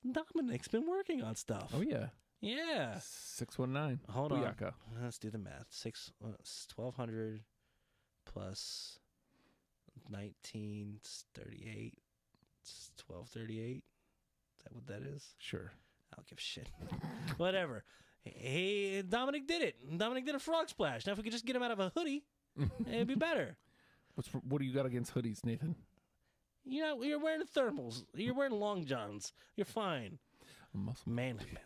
Dominic's been working on stuff. Oh, yeah. Yeah. 619. Hold Booyaka. on. Let's do the math. 1,200 plus 1938. It's 1,238. Is that what that is? Sure. I don't give a shit. Whatever. Hey, Dominic did it. Dominic did a frog splash. Now, if we could just get him out of a hoodie, it'd be better. What do you got against hoodies, Nathan? You know, you're wearing thermals. You're wearing long johns. You're fine. Muscle Manly men.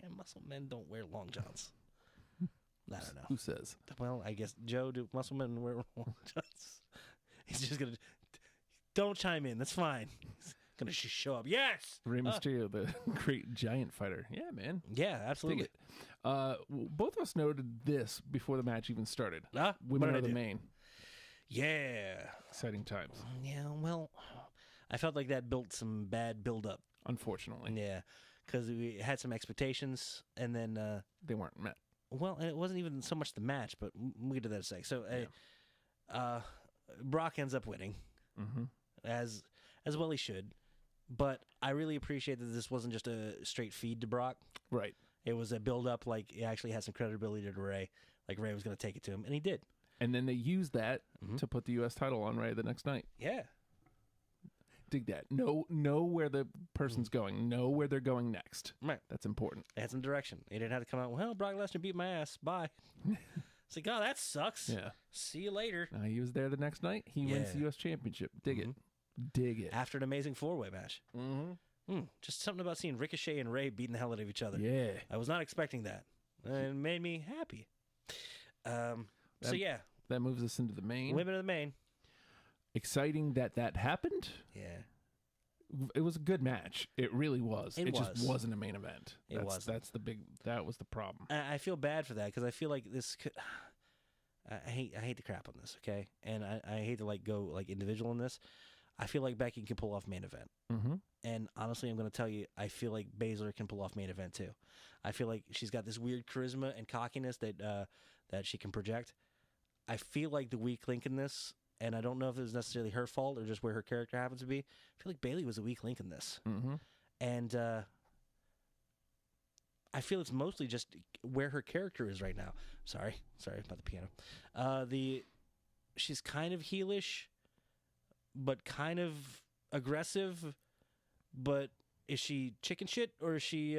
Yeah, muscle men don't wear long johns. I don't know. Who says? Well, I guess Joe, do muscle men wear long johns? He's just going to... Don't chime in. That's fine. He's going to show up. Yes! Rey Mysterio, the great giant fighter. Yeah, man. Yeah, absolutely. Dig it. Both of us noted this before the match even started. Women are the main. Yeah. Exciting times. Yeah, well, I felt like that built some bad build-up. Unfortunately. Yeah, because we had some expectations, and then... they weren't met. Well, and it wasn't even so much the match, but we'll get to that in a sec. So, Brock ends up winning, as well he should. But I really appreciate that this wasn't just a straight feed to Brock. Right. It was a build-up, like, it actually had some credibility to Ray. Like, Ray was going to take it to him, and he did. And then they used that to put the U.S. title on Ray the next night. Yeah. Dig that. Know where the person's going. Know where they're going next. Right. That's important. It had some direction. He didn't have to come out, well, Brock Lesnar beat my ass. Bye. It's like, oh, that sucks. Yeah. See you later. He was there the next night. He wins the U.S. Championship. Dig it. Dig it. After an amazing four-way match. Just something about seeing Ricochet and Ray beating the hell out of each other. Yeah. I was not expecting that. And it made me happy. So, yeah. That moves us into the main. Women of the main. Exciting that happened. Yeah. It was a good match. It really was. It just wasn't a main event. It was. That was the problem. I feel bad for that because I feel like this could... I hate to crap on this, okay? And I hate to go individual in this. I feel like Becky can pull off main event. And honestly, I'm going to tell you, I feel like Baszler can pull off main event too. I feel like she's got this weird charisma and cockiness that she can project. I feel like the weak link in this, and I don't know if it was necessarily her fault or just where her character happens to be. I feel like Bayley was a weak link in this. And I feel it's mostly just where her character is right now. Sorry about the piano. She's kind of heelish, but kind of aggressive. But is she chicken shit or is she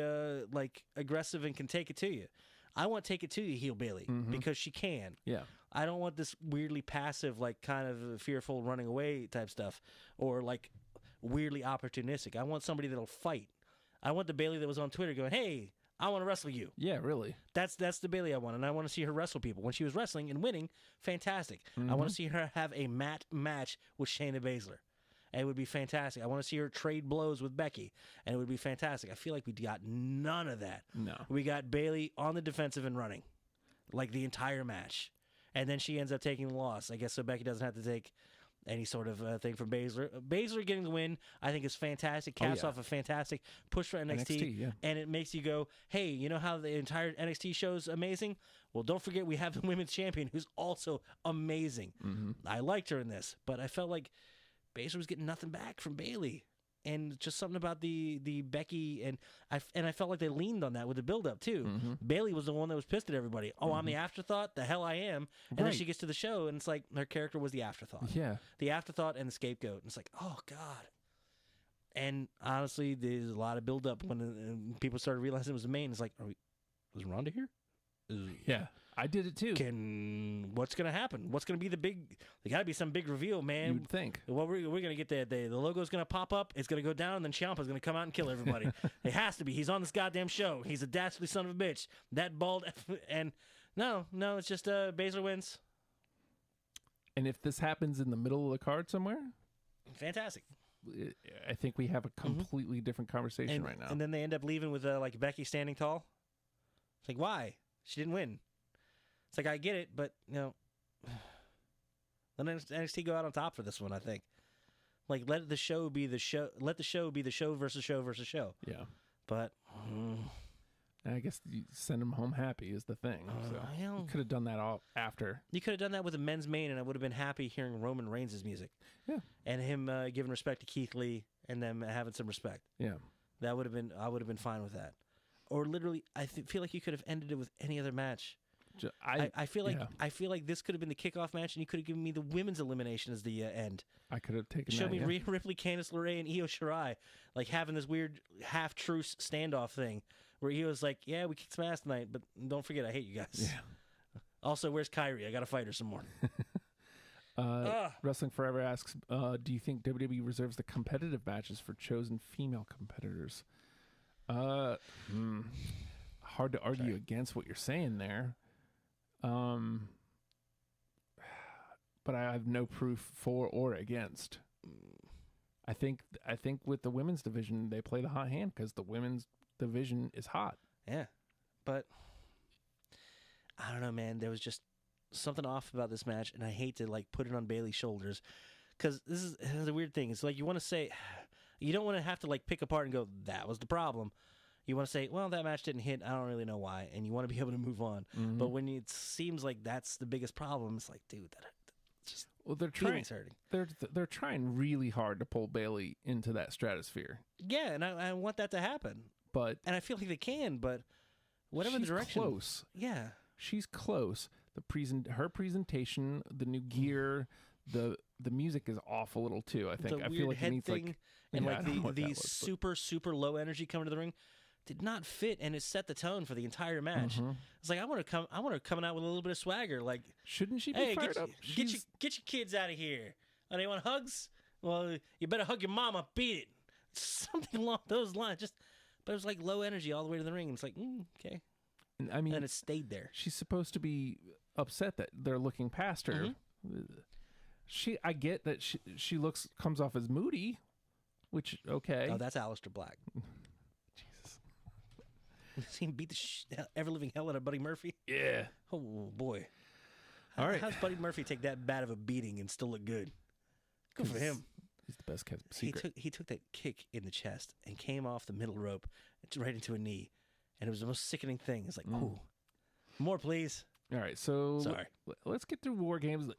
aggressive and can take it to you? I want to take it to you, heel Bayley, because she can. Yeah. I don't want this weirdly passive, kind of fearful running away type stuff, or weirdly opportunistic. I want somebody that'll fight. I want the Bayley that was on Twitter going, "Hey, I want to wrestle you." Yeah, really. That's the Bayley I want, and I want to see her wrestle people. When she was wrestling and winning, fantastic. I want to see her have a mat match with Shayna Baszler. And it would be fantastic. I want to see her trade blows with Becky, and it would be fantastic. I feel like we got none of that. No. We got Bayley on the defensive and running, the entire match. And then she ends up taking the loss, I guess, so Becky doesn't have to take any sort of thing from Baszler. Baszler getting the win, I think, is fantastic. Caps off a fantastic push for NXT, and it makes you go, hey, you know how the entire NXT show is amazing? Well, don't forget we have the women's champion who's also amazing. I liked her in this, but I felt like Baszler was getting nothing back from Bayley. And just something about the Becky, and I felt like they leaned on that with the build-up, too. Bayley was the one that was pissed at everybody. Oh, I'm the afterthought? The hell I am. And then she gets to the show, and it's like her character was the afterthought. Yeah. The afterthought and the scapegoat. And it's like, oh, God. And honestly, there's a lot of build-up when people started realizing it was the main. It's like, was Ronda here? Yeah. I did it too. What's going to happen? What's going to be the big? There got to be some big reveal, man. You'd think. Well, we're going to get the logo's going to pop up. It's going to go down, and then Ciampa's going to come out and kill everybody. It has to be. He's on this goddamn show. He's a dastardly son of a bitch. That bald and no, it's just Baszler wins. And if this happens in the middle of the card somewhere, fantastic. I think we have a completely different conversation right now. And then they end up leaving with like Becky standing tall. It's like, why? She didn't win. It's like, I get it, but, let NXT go out on top for this one, I think. Like, let the show be the show. Let the show be the show versus show versus show. Yeah. But I guess you send them home happy is the thing. So you could have done that all after. You could have done that with a men's main, and I would have been happy hearing Roman Reigns' music. Yeah. And him giving respect to Keith Lee and them having some respect. Yeah. I would have been fine with that. Or literally, I feel like you could have ended it with any other match. I feel like this could have been the kickoff match, and you could have given me the women's elimination as the end. I could have taken. Show that, me yeah. Rhea Ripley, Candice LeRae, and Io Shirai like having this weird half truce standoff thing where Io's like, "Yeah, we kicked some ass tonight, but don't forget, I hate you guys." Yeah. Also, where's Kyrie? I gotta fight her some more. Wrestling Forever asks, "Do you think WWE reserves the competitive matches for chosen female competitors?" Hard to argue against what you're saying there. But I have no proof for or against. I think with the women's division, they play the hot hand because the women's division is hot. Yeah, but I don't know, man. There was just something off about this match, and I hate to like put it on Bayley's shoulders because this is a weird thing. It's like you want to say, you don't want to have to like pick apart and go, that was the problem. You want to say, well, that match didn't hit. I don't really know why. And you want to be able to move on. But when it seems like that's the biggest problem, it's like, dude, that's just they're trying. They're trying really hard to pull Bayley into that stratosphere. Yeah, and I want that to happen. And I feel like they can, but whatever the direction. She's close. Yeah. She's close. Her presentation, the new gear, the music is off a little too. I think. The I feel like it needs thing, and the super low energy coming to the ring did not fit, and it set the tone for the entire match. It's like I want her coming out with a little bit of swagger. Like, shouldn't she be fired up? Get your kids out of here. Oh, they want hugs? Well, you better hug your mama. Beat it. Something along those lines. But it was like low energy all the way to the ring. And it's like, okay. I mean, and it stayed there. She's supposed to be upset that they're looking past her. I get that she comes off as moody, which okay. Oh, that's Aleister Black. See him beat the ever-living hell out of Buddy Murphy? Yeah. Oh, boy. All right. How's Buddy Murphy take that bad of a beating and still look good? Good for him. He's the best kept secret. He took that kick in the chest and came off the middle rope right into a knee. And it was the most sickening thing. It's like, ooh. More, please. All right. So sorry. Let's get through War Games.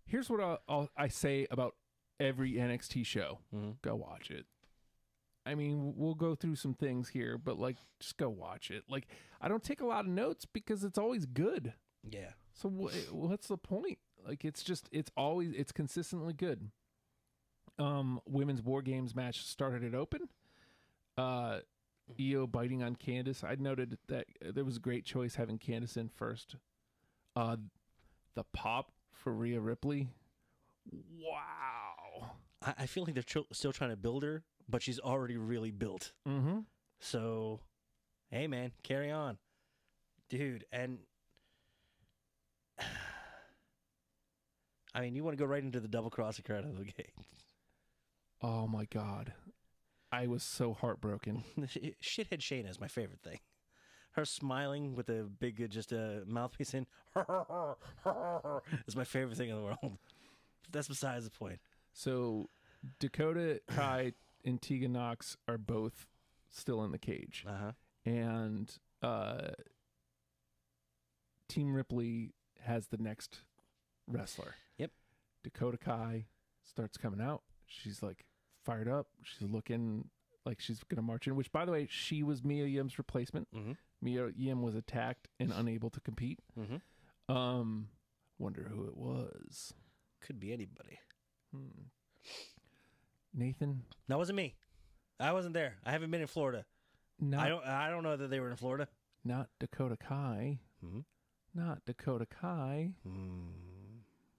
Here's what I say about every NXT show. Go watch it. I mean, we'll go through some things here, but like, just go watch it. Like, I don't take a lot of notes because it's always good. Yeah. So what's the point? Like, it's consistently good. Women's War Games match started it open. Io biting on Candice. I noted that there was a great choice having Candice in first. The pop for Rhea Ripley. Wow. I feel like they're still trying to build her, but she's already really built. So, hey, man, carry on. Dude, and I mean, you want to go right into the double crossing crowd of the gate. Oh, my God. I was so heartbroken. Shithead Shayna is my favorite thing. Her smiling with a big, mouthpiece in is my favorite thing in the world. that's besides the point. So Dakota Kai and Tegan Knox are both still in the cage. And Team Ripley has the next wrestler. Yep. Dakota Kai starts coming out. She's like fired up. She's looking like she's going to march in, which, by the way, she was Mia Yim's replacement. Mia Yim was attacked and unable to compete. Wonder who it was. Could be anybody. Nathan? That wasn't me. I wasn't there. I haven't been in Florida. I don't know that they were in Florida. Not Dakota Kai. Not Dakota Kai.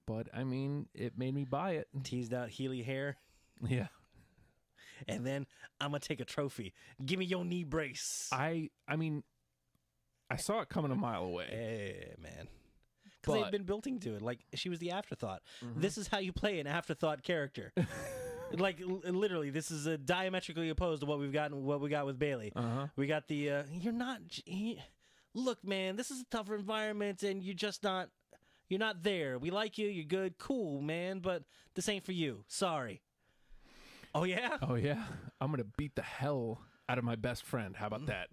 But, I mean, it made me buy it. Teased out Healy hair. Yeah. And then I'm going to take a trophy. Give me your knee brace. I mean, I saw it coming a mile away. Hey, man. Because they've been building to it. Like, she was the afterthought. This is how you play an afterthought character. Like, literally, this is diametrically opposed to what we got with Bailey. We got the, look, man, this is a tougher environment, and you're not there. We like you. You're good. Cool, man, but this ain't for you. Sorry. Oh, yeah? Oh, yeah. I'm going to beat the hell out of my best friend. How about that?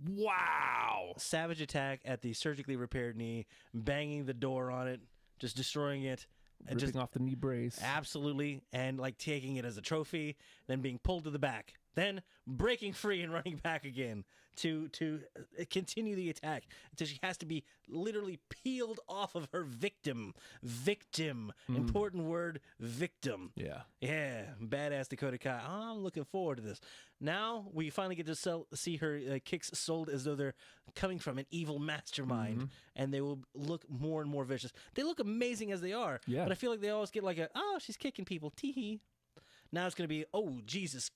Wow. Savage attack at the surgically repaired knee, banging the door on it, just destroying it. And ripping off the knee brace. Absolutely. And like taking it as a trophy, then being pulled to the back, then breaking free and running back again to continue the attack until she has to be literally peeled off of her victim. Important word, victim. Yeah. Badass Dakota Kai. I'm looking forward to this. Now we finally get to see her kicks sold as though they're coming from an evil mastermind, and they will look more and more vicious. They look amazing as they are, but I feel like they always get like she's kicking people. Tee-hee. Now it's going to be, oh, Jesus.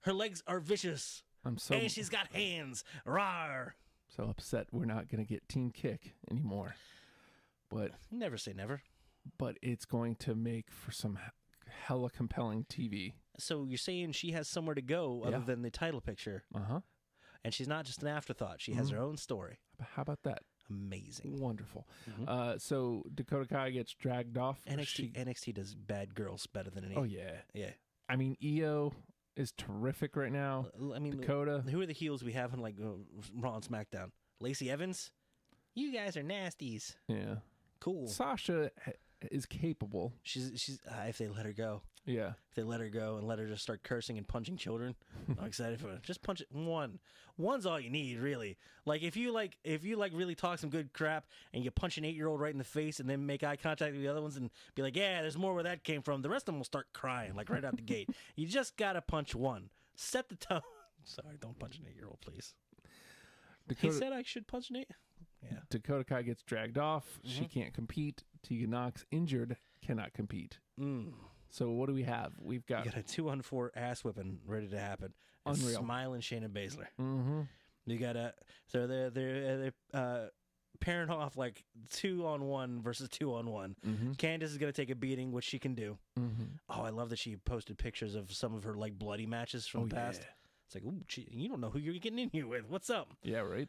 Her legs are vicious. And she's got hands. Rawr. So upset we're not going to get Team Kick anymore. But never say never. But it's going to make for some hella compelling TV. So you're saying she has somewhere to go other than the title picture. And she's not just an afterthought. She has her own story. How about that? Amazing. Wonderful. So Dakota Kai gets dragged off. NXT does bad girls better than anyone. Oh, yeah. Yeah. I mean, Io is terrific right now. I mean, Dakota. Who are the heels we have in like Raw and SmackDown? Lacey Evans? You guys are nasties. Yeah. Cool. Sasha is capable. She's if they let her go. Yeah. If they let her go and let her just start cursing and punching children, I'm excited for it. Just punch it. One's all you need, really. Like if you really talk some good crap and you punch an 8-year-old right in the face and then make eye contact with the other ones and be like, yeah, there's more where that came from. The rest of them will start crying like right out the gate. You just gotta punch one. Set the tone. Sorry, don't punch an 8-year-old, please. He said I should punch an 8. Yeah. Dakota Kai gets dragged off. She can't compete. Tegan Knox injured, cannot compete. So what do we have? We got a 2-on-4 ass whipping ready to happen. Unreal. Smiling Shayna Baszler. You got so they're pairing off like 2-on-1 versus 2-on-1. Candice is gonna take a beating, which she can do. Oh, I love that she posted pictures of some of her like bloody matches from the past. It's like, ooh, you don't know who you're getting in here with. What's up? Yeah, right.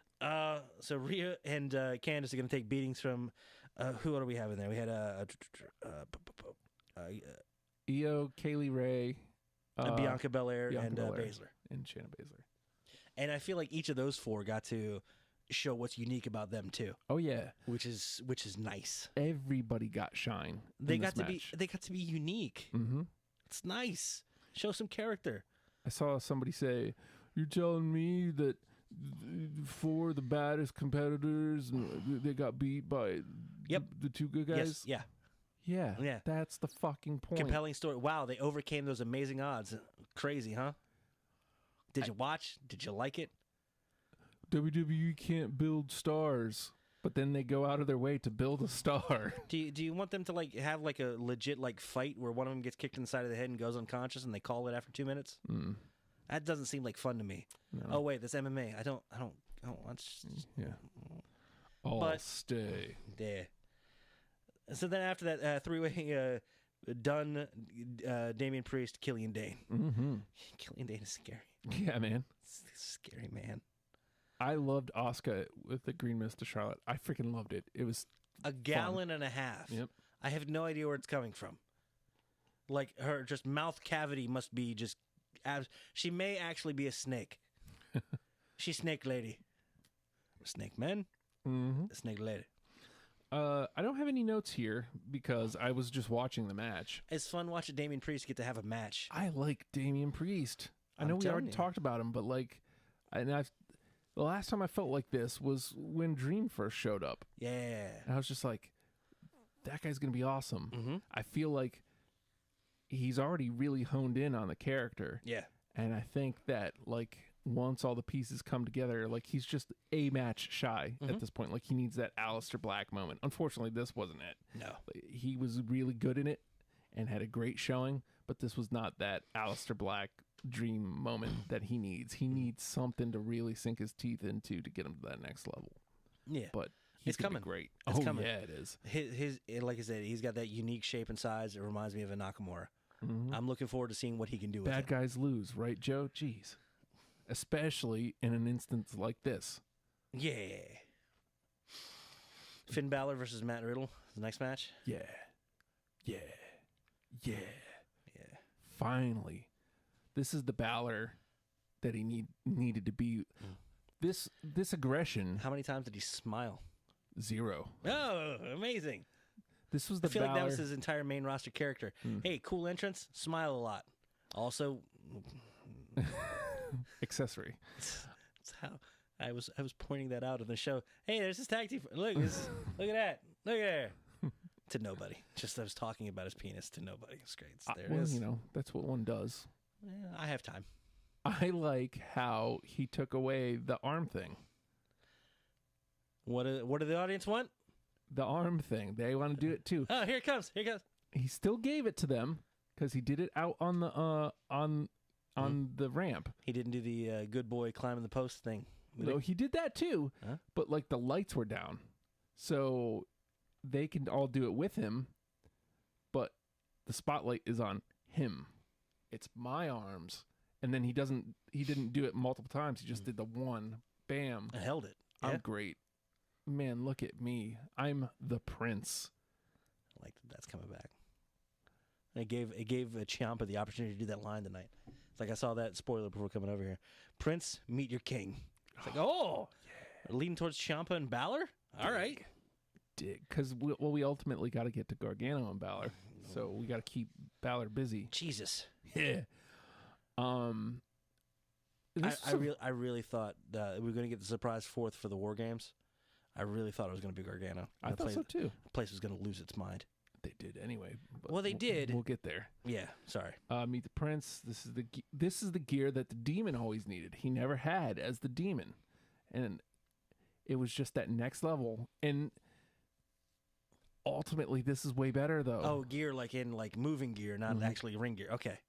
So Rhea and Candice are gonna take beatings from who do we have in there? We had Io, Kaylee Ray, Bianca Belair, and Baszler. And Shayna Baszler. And I feel like each of those four got to show what's unique about them too. Oh yeah, which is nice. Everybody got shine. They got to be unique. It's nice. Show some character. I saw somebody say, "You're telling me that 4 of the baddest competitors they got beat by the 2 good guys?" Yes. Yeah. That's the fucking point. Compelling story. Wow, they overcame those amazing odds. Crazy, huh? Did you watch? Did you like it? WWE can't build stars, but then they go out of their way to build a star. Do you want them to like have like a legit like fight where one of them gets kicked in the side of the head and goes unconscious and they call it after 2 minutes? That doesn't seem like fun to me. No. Oh wait, that's MMA. I don't want. I'll stay. Yeah. So then after that 3-way, Dunn, Damian Priest, Killian Dane. Killian Dane is scary. Yeah, man. Scary, man. I loved Asuka with the Green Mist to Charlotte. I freaking loved it. It was a gallon and a half I have no idea where it's coming from. Like, her just mouth cavity must be just... she may actually be a snake. She's snake lady. Snake man. Mm-hmm. Snake lady. I don't have any notes here because I was just watching the match. It's fun watching Damian Priest get to have a match. I like Damian Priest. I know we already talked about him, but like, the last time I felt like this was when Dream first showed up. Yeah. And I was just like, that guy's going to be awesome. Mm-hmm. I feel like he's already really honed in on the character. Yeah. And I think that, like, once all the pieces come together, like, he's just a match shy at this point. Like, he needs that Aleister Black moment. Unfortunately, this wasn't it. No. He was really good in it and had a great showing, but this was not that Aleister Black Dream moment that he needs. He needs something to really sink his teeth into to get him to that next level. Yeah. But he's coming. Great. It's coming. Yeah, it is. His like I said, he's got that unique shape and size. It reminds me of a Nakamura. Mm-hmm. I'm looking forward to seeing what he can do with Bad it. guys lose, right, Joe? Jeez. Especially in an instance like this. Yeah. Finn Balor versus Matt Riddle, the next match. Yeah. Yeah. Yeah. Yeah. Finally. This is the Balor that he needed to be. This aggression. How many times did he smile? 0. Oh, amazing. This was the I feel Balor. like that was his entire main roster character. Hey, cool entrance, smile a lot. Also, accessory. that's how I was pointing that out in the show. Hey, there's this tag team. Look at that. Look at there. To nobody. Just I was talking about his penis to nobody. It's great. There it is. You know, that's what one does. Yeah, I have time. I like how he took away the arm thing. What do the audience want? The arm thing. They want to do it too. Oh, here it comes. Here it comes. He still gave it to them because he did it out on the the ramp. He didn't do the good boy climbing the post thing. No, he did that too. Huh? But like the lights were down, so they can all do it with him. But the spotlight is on him. It's my arms, and then he didn't do it multiple times. He just did the one. Bam. I held it. Yeah. I'm great. Man, look at me. I'm the prince. I like that's coming back. And it gave Ciampa the opportunity to do that line tonight. It's like I saw that spoiler before coming over here. Prince, meet your king. It's like, oh, yeah. Leading towards Ciampa and Balor? All right. Because we ultimately got to get to Gargano and Balor. So we got to keep Balor busy. Jesus. Yeah. I really thought we were going to get the surprise fourth for the War Games. I really thought it was going to be Gargano. I thought so too. The place was going to lose its mind. They did anyway. Well, they did. We'll get there. Yeah, sorry. Meet the Prince. This is the gear that the Demon always needed. He never had as the Demon, and it was just that next level. And ultimately, this is way better though. Oh, gear like in moving gear, not actually ring gear. Okay.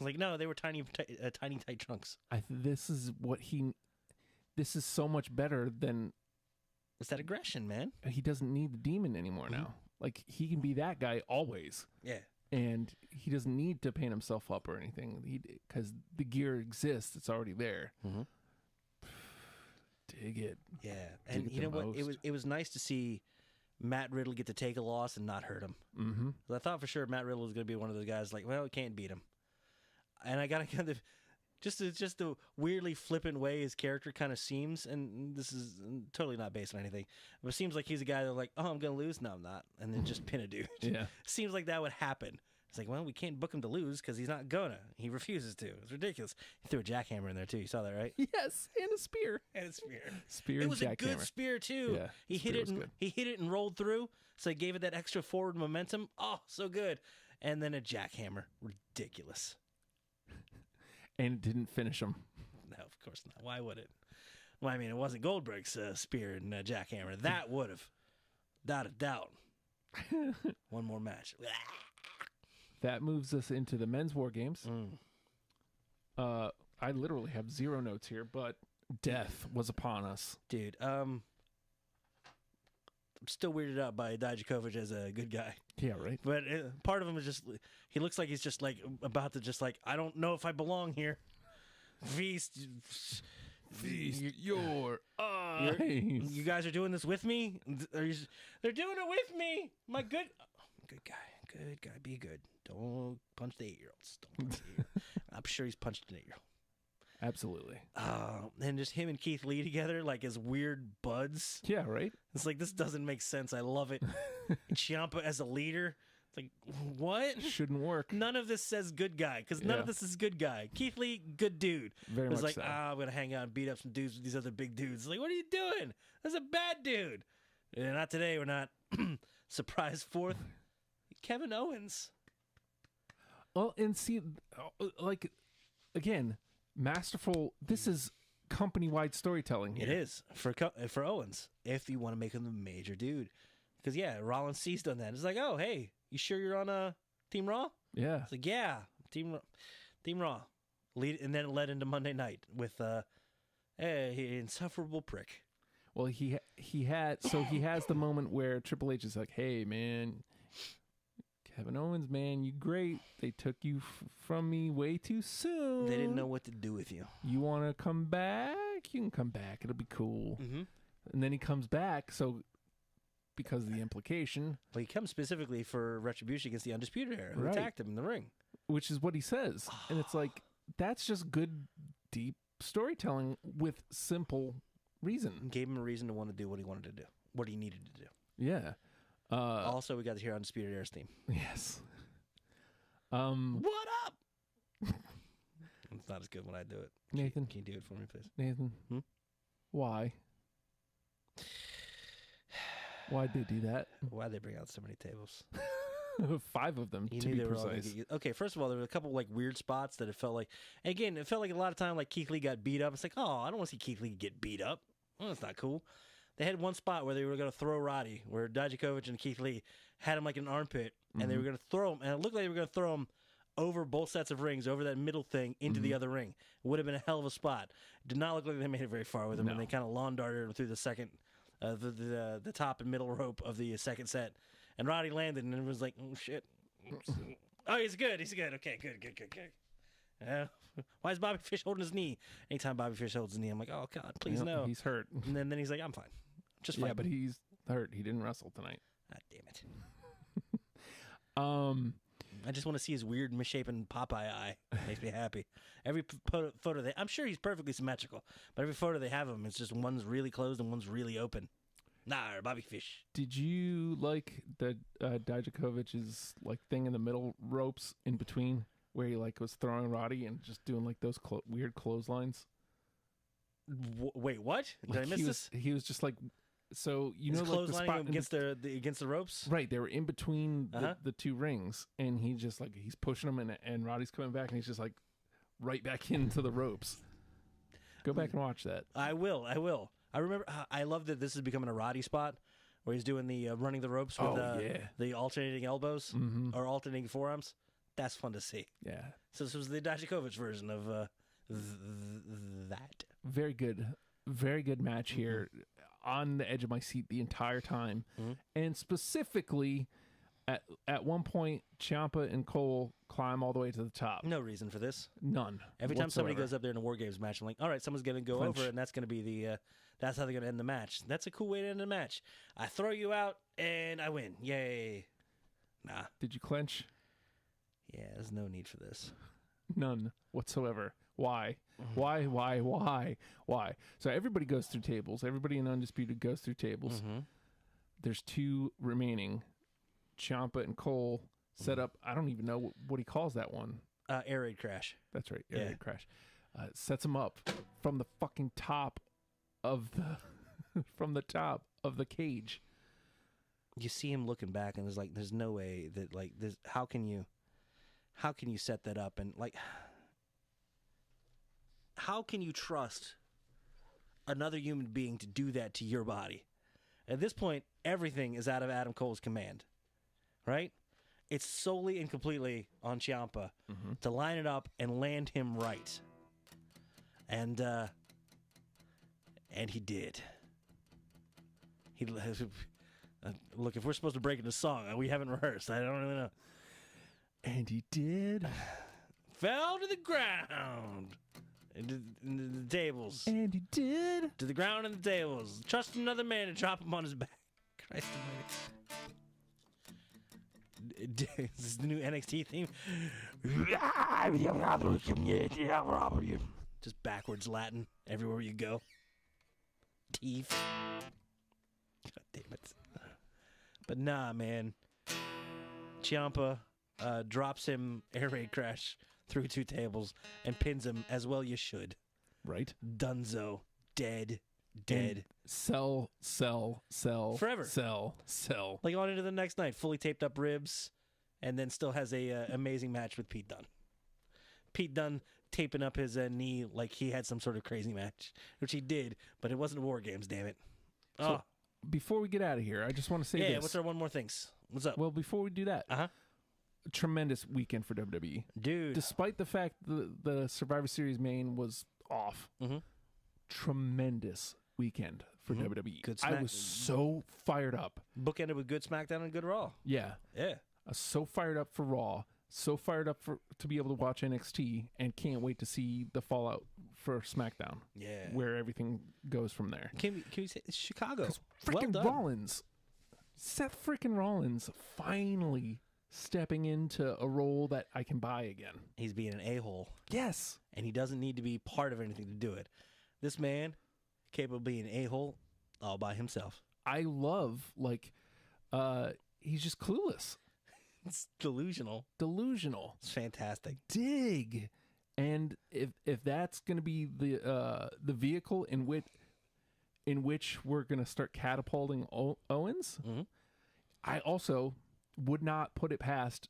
Like no, they were tiny tight trunks. This is so much better than. It's that aggression, man. He doesn't need the Demon anymore now. Like, he can be that guy always. Yeah. And he doesn't need to paint himself up or anything because the gear exists. It's already there. Mm-hmm. Dig it. Yeah. And you know what? It was nice to see Matt Riddle get to take a loss and not hurt him. Mm-hmm. I thought for sure Matt Riddle was going to be one of those guys like, well, we can't beat him. And I got to kind of... Just the weirdly flippant way his character kind of seems, and this is totally not based on anything, but it seems like he's a guy that's like, oh, I'm going to lose? No, I'm not. And then just pin a dude. Yeah. Seems like that would happen. It's like, well, we can't book him to lose because he's not going to. He refuses to. It's ridiculous. He threw a jackhammer in there, too. You saw that, right? Yes, and a spear. And a spear. Spear it and was jackhammer. a good spear, too. Yeah, he hit it and rolled through, so he gave it that extra forward momentum. Oh, so good. And then a jackhammer. Ridiculous. And it didn't finish him. No, of course not. Why would it? Well, I mean, it wasn't Goldberg's spear and jackhammer. That would have. Without a doubt. One more match. That moves us into the men's War Games. I literally have 0 notes here, but death was upon us. Dude, I'm still weirded out by Dijakovic as a good guy. Yeah, right. But part of him is just, he looks like he's just like about to just like, I don't know if I belong here. Feast your eyes. You guys are doing this with me? They're doing it with me. My good. Good guy. Good guy. Be good. Don't punch the 8-year-olds. Don't punch the 8-year-olds. I'm sure he's punched an 8-year-old. Absolutely. And just him and Keith Lee together, like as weird buds. Yeah, right? It's like, this doesn't make sense. I love it. Ciampa as a leader. It's like, what? Shouldn't work. None of this says good guy, because none of this is good guy. Keith Lee, good dude. Very It's much like, so. I'm going to hang out and beat up some dudes with these other big dudes. It's like, what are you doing? That's a bad dude. And not today. We're not. Surprise fourth. Kevin Owens. Well, and see, like, again, masterful. This is company-wide storytelling here. It is for Owens, if you want to make him the major dude. Because, yeah, Rollins C's done that. It's like, oh, hey, you sure you're on Team Raw? Yeah. It's like, yeah, Team Raw. And then it led into Monday Night with hey, insufferable prick. Well, he has the moment where Triple H is like, hey, man, Kevin Owens, man, you great. They took you from me way too soon. They didn't know what to do with you. You want to come back? You can come back. It'll be cool. Mm-hmm. And then he comes back, so because of the implication. Well, he comes specifically for retribution against the Undisputed Era, who Right. attacked him in the ring. Which is what he says. And it's like, that's just good, deep storytelling with simple reason. Gave him a reason to want to do what he wanted to do, what he needed to do. Yeah. Also, we got to hear Undisputed Era's theme. Yes. What up? It's not as good when I do it. Nathan. Can you do it for me, please? Nathan. Hmm? Why? Why'd they do that? Why'd they bring out so many tables? 5 of them, You to knew be they were all gonna precise. get, okay, first of all, there were a couple like weird spots that it felt like. Again, it felt like a lot of time like Keith Lee got beat up. It's like, oh, I don't want to see Keith Lee get beat up. Well, that's not cool. They had one spot where they were going to throw Roddy, where Dijakovic and Keith Lee had him like in an armpit, and they were going to throw him, and it looked like they were going to throw him over both sets of rings, over that middle thing into the other ring. It would have been a hell of a spot. Did not look like they made it very far with him, and they kind of lawn darted him through the second, the top and middle rope of the second set, and Roddy landed, and it was like, oh shit. Oops. Oh, he's good. He's good. Okay, good. Why is Bobby Fish holding his knee? Anytime Bobby Fish holds his knee, I'm like, oh God, please Yep, no. He's hurt. And then he's like, I'm fine. Just fine. Yeah, but he's hurt. He didn't wrestle tonight. God damn it. I just want to see his weird misshapen Popeye eye. Makes me happy. Every photo I'm sure he's perfectly symmetrical, but every photo they have him, it's just one's really closed and one's really open. Nah, Bobby Fish. Did you like the Dijakovic's like thing in the middle ropes in between where he like was throwing Roddy and just doing like those weird clotheslines? Wait, what? Did Like, I miss this? He was just like, so you He's know, like the clotheslining spot him against against the ropes. right. They were in between Uh-huh. the 2 rings, and he just like he's pushing him, and Roddy's coming back, and he's just like right back into the ropes. Go back and watch that. I will. I remember. I love that this is becoming a Roddy spot where he's doing the running the ropes with the alternating elbows or alternating forearms. That's fun to see. Yeah, So this was the Dijakovic version of that. very good match here. On the edge of my seat the entire time, and specifically at one point, Ciampa and Cole climb all the way to the top. No reason for this. None. Every time somebody whatsoever. goes up there in a War Games match, I'm like, all right, someone's going to go Clinch. over, and that's going to be the. That's how they're going to end the match. That's a cool way to end the match. I throw you out, and I win. Yay! Nah. Did you clench? Yeah, there's no need for this. None whatsoever. Why? Why? So everybody goes through tables. Everybody in Undisputed goes through tables. There's 2 remaining. Ciampa and Cole set up. I don't even know what he calls that one. Air raid crash. That's right. Air raid crash. Sets him up from the fucking top of the from the top of the cage. You see him looking back, and there's no way that like this. How can you set that up, and like, how can you trust another human being to do that to your body? At this point, everything is out of Adam Cole's command, right? It's solely and completely on Ciampa to line it up and land him right, and he did. He look. If we're supposed to break into song, we haven't rehearsed. I don't really know. And he did. Fell to the ground. Into the tables. And he did. To the ground and the tables. Trust another man to drop him on his back. Christ almighty. This is the new NXT theme. Just backwards Latin everywhere you go. Teeth. God damn it. But nah, man. Ciampa drops him air raid crash through 2 tables and pins him as well you should. Right? Dunzo. Dead. Dead. And sell. Forever. Sell. Like on into the next night. Fully taped up ribs. And then still has a amazing match with Pete Dunne. Pete Dunne taping up his knee like he had some sort of crazy match. Which he did. But it wasn't War Games, damn it. So, before we get out of here, I just want to say this. Yeah, what's our one more things? What's up? Well, before we do that, tremendous weekend for WWE. Dude. Despite the fact the Survivor Series main was off, tremendous weekend for WWE. Good I was so fired up. Bookended with good SmackDown and good Raw. Yeah. Yeah. I was so fired up for Raw, so fired up to be able to watch NXT, and can't wait to see the fallout for SmackDown. Yeah. Where everything goes from there. Can we say Chicago? Freaking Rollins. Seth freaking Rollins finally stepping into a role that I can buy again. He's being an a-hole. Yes. And he doesn't need to be part of anything to do it. This man, capable of being an a-hole all by himself. I love, he's just clueless. It's delusional. Delusional. It's fantastic. Dig. And if that's going to be the vehicle in which we're going to start catapulting Owens, I also would not put it past.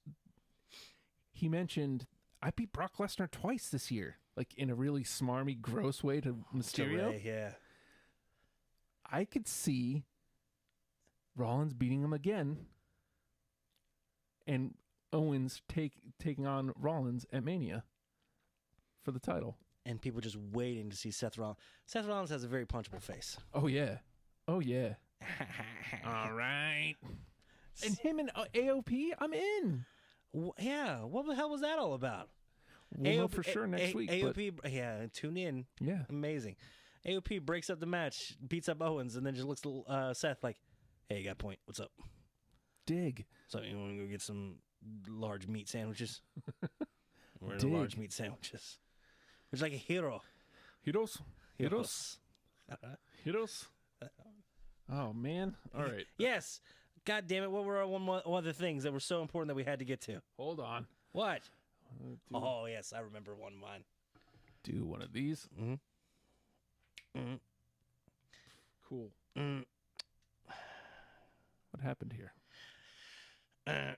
He mentioned, I beat Brock Lesnar twice this year, like in a really smarmy, gross way to Mysterio. Yeah. I could see Rollins beating him again, and Owens taking on Rollins at Mania for the title. And people just waiting to see Seth Rollins. Seth Rollins has a very punchable face. Oh, yeah. All right. And him and AOP, I'm in. Yeah. What the hell was that all about? We'll know for sure next week. AOP, tune in. Yeah. Amazing. AOP breaks up the match, beats up Owens, and then just looks at Seth like, hey, you got a point. What's up? Dig. So you want to go get some large meat sandwiches? We're Dig. large meat sandwiches. It's like a hero. Heroes. Oh, man. All right. Yes. God damn it. What were our one of the things that were so important that we had to get to? Hold on. What? Oh, yes. I remember one of mine. Do one of these. Cool. What happened here? I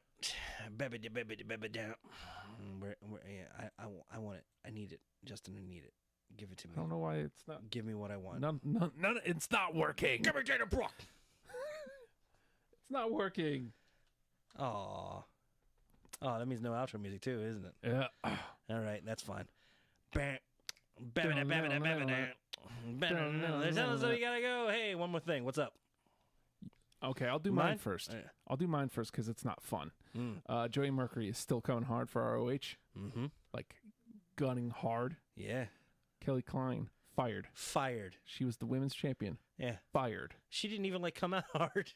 want it. I need it. Justin, I need it. Give it to me. I don't know why it's not. Give me what I want. None, it's not working. Give me Dana Brooke. It's not working. Oh, that means no outro music too, isn't it? Yeah. All right, that's fine. There's so we gotta go. Hey, one more thing. What's up? Okay, I'll do mine first. Yeah. I'll do mine first because it's not fun. Joey Mercury is still coming hard for ROH. Like, gunning hard. Yeah. Kelly Klein, fired. She was the women's champion. Yeah. Fired. She didn't even, come out hard.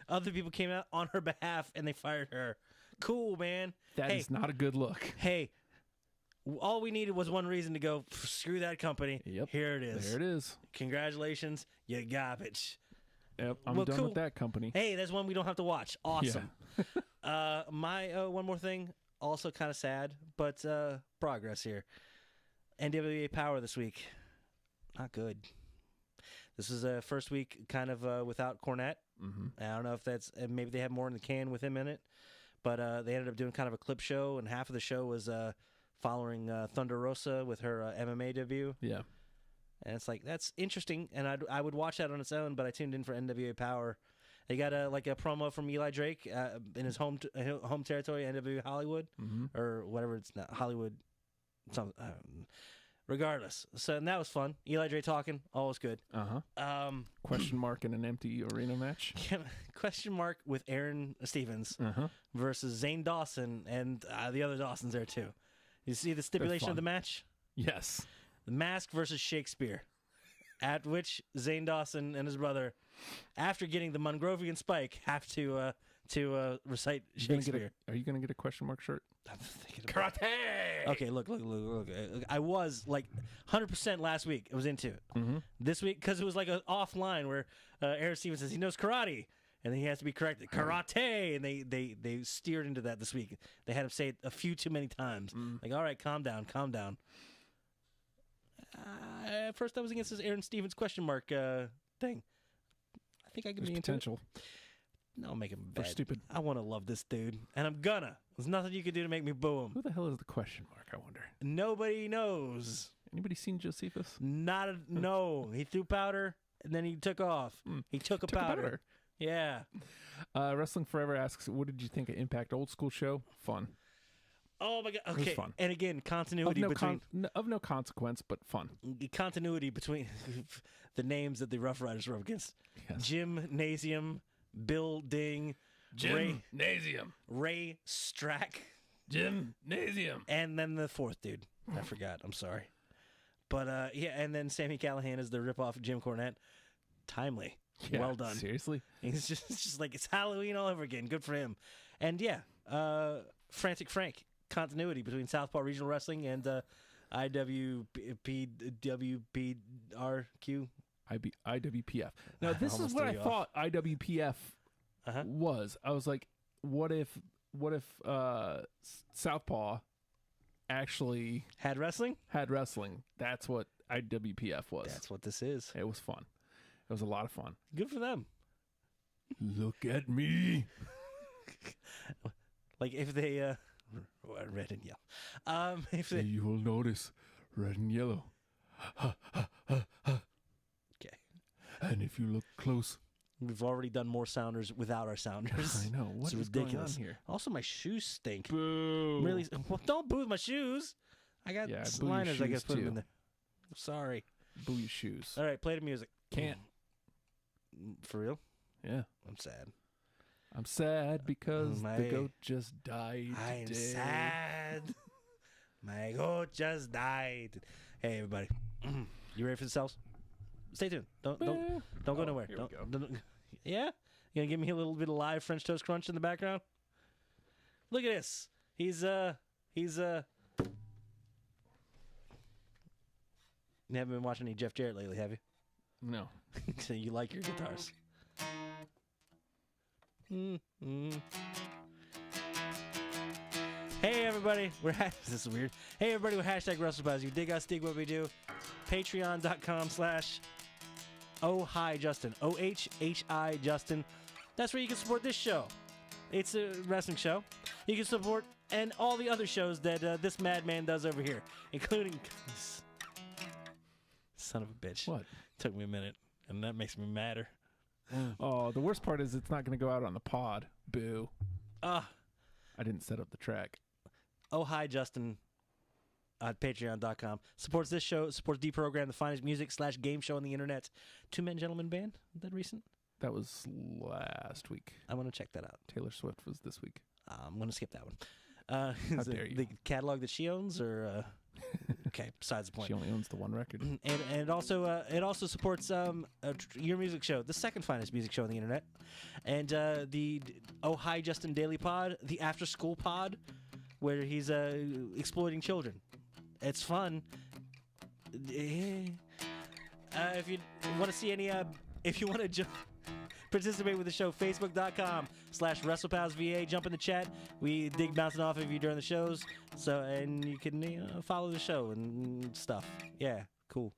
Other people came out on her behalf, and they fired her. Cool, man. That is not a good look. Hey, all we needed was one reason to go, screw that company. Yep. Here it is. There it is. Congratulations, you garbage. Yep, I'm done with that company. Hey, there's one we don't have to watch. Awesome. Yeah. My one more thing, also kind of sad, but progress here. NWA Power this week, not good. This is a first week kind of without Cornette. I don't know if that's maybe they have more in the can with him in it, but they ended up doing kind of a clip show, and half of the show was following Thunder Rosa with her MMA debut. Yeah. And it's like, that's interesting, and I would watch that on its own, but I tuned in for NWA Power. They got a promo from Eli Drake in his home territory, NWA Hollywood, or whatever it's not, Hollywood, regardless. So, and that was fun. Eli Drake talking, always good. Question mark in an empty arena match? Question mark with Aaron Stevens versus Zane Dawson, and the other Dawsons there too. You see the stipulation of the match? Yes. The Mask versus Shakespeare, at which Zane Dawson and his brother, after getting the Mongrovian spike, have to to recite You gonna get Shakespeare. are you going to get a question mark shirt? I'm thinking about it. Karate! Okay, look. I was like 100% last week. I was into it. Mm-hmm. This week, because it was like an offline where Aaron Stevens says he knows karate, and then he has to be corrected. Karate! And they steered into that this week. They had him say it a few too many times. Like, all right, calm down. At first, I was against this Aaron Stevens question mark thing. I think I can There's be into potential. it. No, make him For bad. stupid. I want to love this dude, and I'm gonna. There's nothing you can do to make me boo him. Who the hell is the question mark, I wonder? Nobody knows. Anybody seen Josephus? No. He threw powder, and then he took off. He took a powder. Yeah. Wrestling Forever asks, what did you think of Impact Old School show? Fun. Oh my god. was Okay. fun. And again, continuity between of no consequence, but fun. continuity between the names that the Rough Riders were up against. Yes. Gymnasium, Bill Ding, Gymnasium. Ray Strack, Gymnasium. and then the fourth dude. I forgot. I'm sorry. But yeah, and then Sammy Callahan is the ripoff of Jim Cornette. Timely. Yeah, Well done. Seriously? He's just like it's Halloween all over again. Good for him. And yeah, Frantic Frank. Continuity between Southpaw Regional Wrestling and IWPRQ. IWPF. Now, this is Almost what I threw you thought IWPF Uh-huh. was. I was like, what if Southpaw actually Had wrestling? had wrestling? That's what IWPF was. That's what this is. It was fun. It was a lot of fun. Good for them. Look at me. Like if they red and yellow. If they You will notice red and yellow. okay. And if you look close, We've already done more sounders without our sounders. I know what It's is ridiculous. going on here. Also, my shoes stink. Boo! Really? Well, don't boo my shoes. I got Yeah, boo your liners. I guess shoes, put them too. in there. I'm sorry. Boo your shoes. All right, play the music. Can't. For real? Yeah. I'm sad. I'm sad because My- the goat just died I'm today. sad. My goat just died. Hey, everybody. You ready for the cells? Stay tuned. Don't go nowhere. Here we go. Don't- yeah? You gonna give me a little bit of live French toast crunch in the background? Look at this. He's You haven't been watching any Jeff Jarrett lately, have you? No. So you like your guitars. Hey everybody, this is weird. Hey everybody, we're hashtag WrestlePals. You dig us, dig what we do. Patreon.com/OhHiJustin. OHHI Justin. That's where you can support this show. It's a wrestling show. You can support and all the other shows that this madman does over here, including son of a bitch. What? Took me a minute, and that makes me madder. Oh, the worst part is it's not going to go out on the pod. Boo. I didn't set up the track. Oh, hi, Justin at patreon.com. Supports this show, supports D-Program, the finest music / game show on the internet. Two Men Gentlemen Band, that recent? That was last week. I want to check that out. Taylor Swift was this week. I'm going to skip that one. How is it dare you. The catalog that she owns, or... Okay, besides the point. She only owns the one record. And it also supports your music show, the second finest music show on the internet, and the Oh Hi Justin Daily Pod, the After School Pod, where he's exploiting children. It's fun. If you want to see any, if you want to participate with the show, Facebook.com/WrestlePalsVA. Jump in the chat. We dig bouncing off of you during the shows. So, and you can follow the show and stuff. Yeah, cool.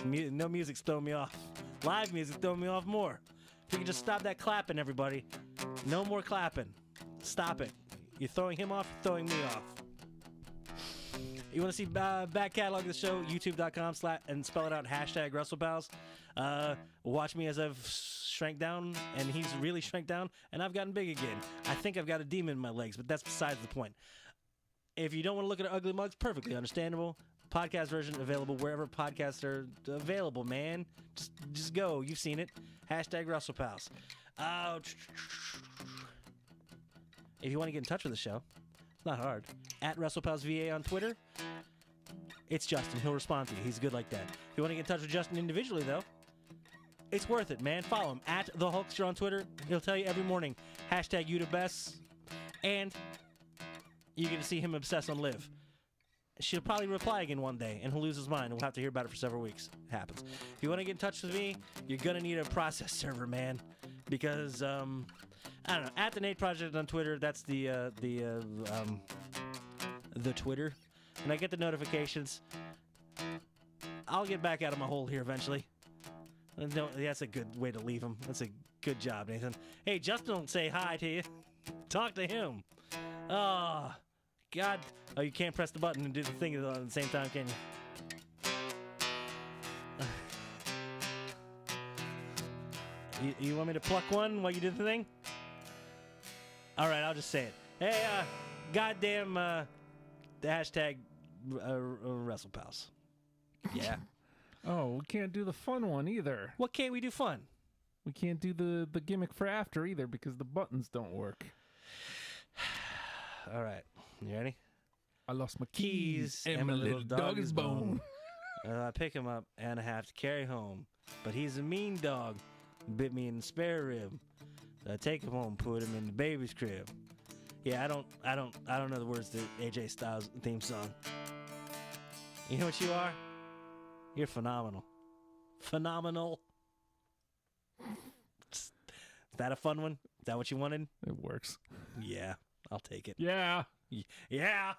No music's throwing me off. Live music's throwing me off more. If you can just stop that clapping, everybody. No more clapping. Stop it. You're throwing him off, you're throwing me off. You want to see back catalog of the show, youtube.com/ and spell it out, #WrestlePals. Watch me as I've shrank down, and he's really shrank down, and I've gotten big again. I think I've got a demon in my legs, but that's besides the point. If you don't want to look at our ugly mugs, perfectly understandable. Podcast version available wherever podcasts are available, man. Just go. You've seen it. #WrestlePals. If you want to get in touch with the show, it's not hard. @WrestlePalsVA on Twitter. It's Justin. He'll respond to you. He's good like that. If you want to get in touch with Justin individually, though, it's worth it, man. Follow him at the Hulkster on Twitter. He'll tell you every morning, hashtag you the best. And you get to see him obsess on Liv. She'll probably reply again one day, and he'll lose his mind. We'll have to hear about it for several weeks. It happens. If you want to get in touch with me, you're going to need a process server, man. Because, I don't know, at the Nate Project on Twitter, that's the Twitter. And I get the notifications. I'll get back out of my hole here eventually. No, that's a good way to leave him. That's a good job, Nathan. Hey, Justin will say hi to you. Talk to him. Oh, God. Oh, you can't press the button and do the thing at the same time, can you? You want me to pluck one while you do the thing? All right, I'll just say it. Hey, goddamn, the hashtag WrestlePals. Yeah. Oh, we can't do the fun one either. What can't we do fun? We can't do the gimmick for after either because the buttons don't work. All right. You ready? I lost my keys and my little dog is bone. I pick him up and I have to carry home. But he's a mean dog. Bit me in the spare rib. So I take him home, put him in the baby's crib. Yeah, I don't know the words to AJ Styles' theme song. You know what you are? You're phenomenal. Phenomenal. Is that a fun one? Is that what you wanted? It works. Yeah, I'll take it. Yeah. Yeah.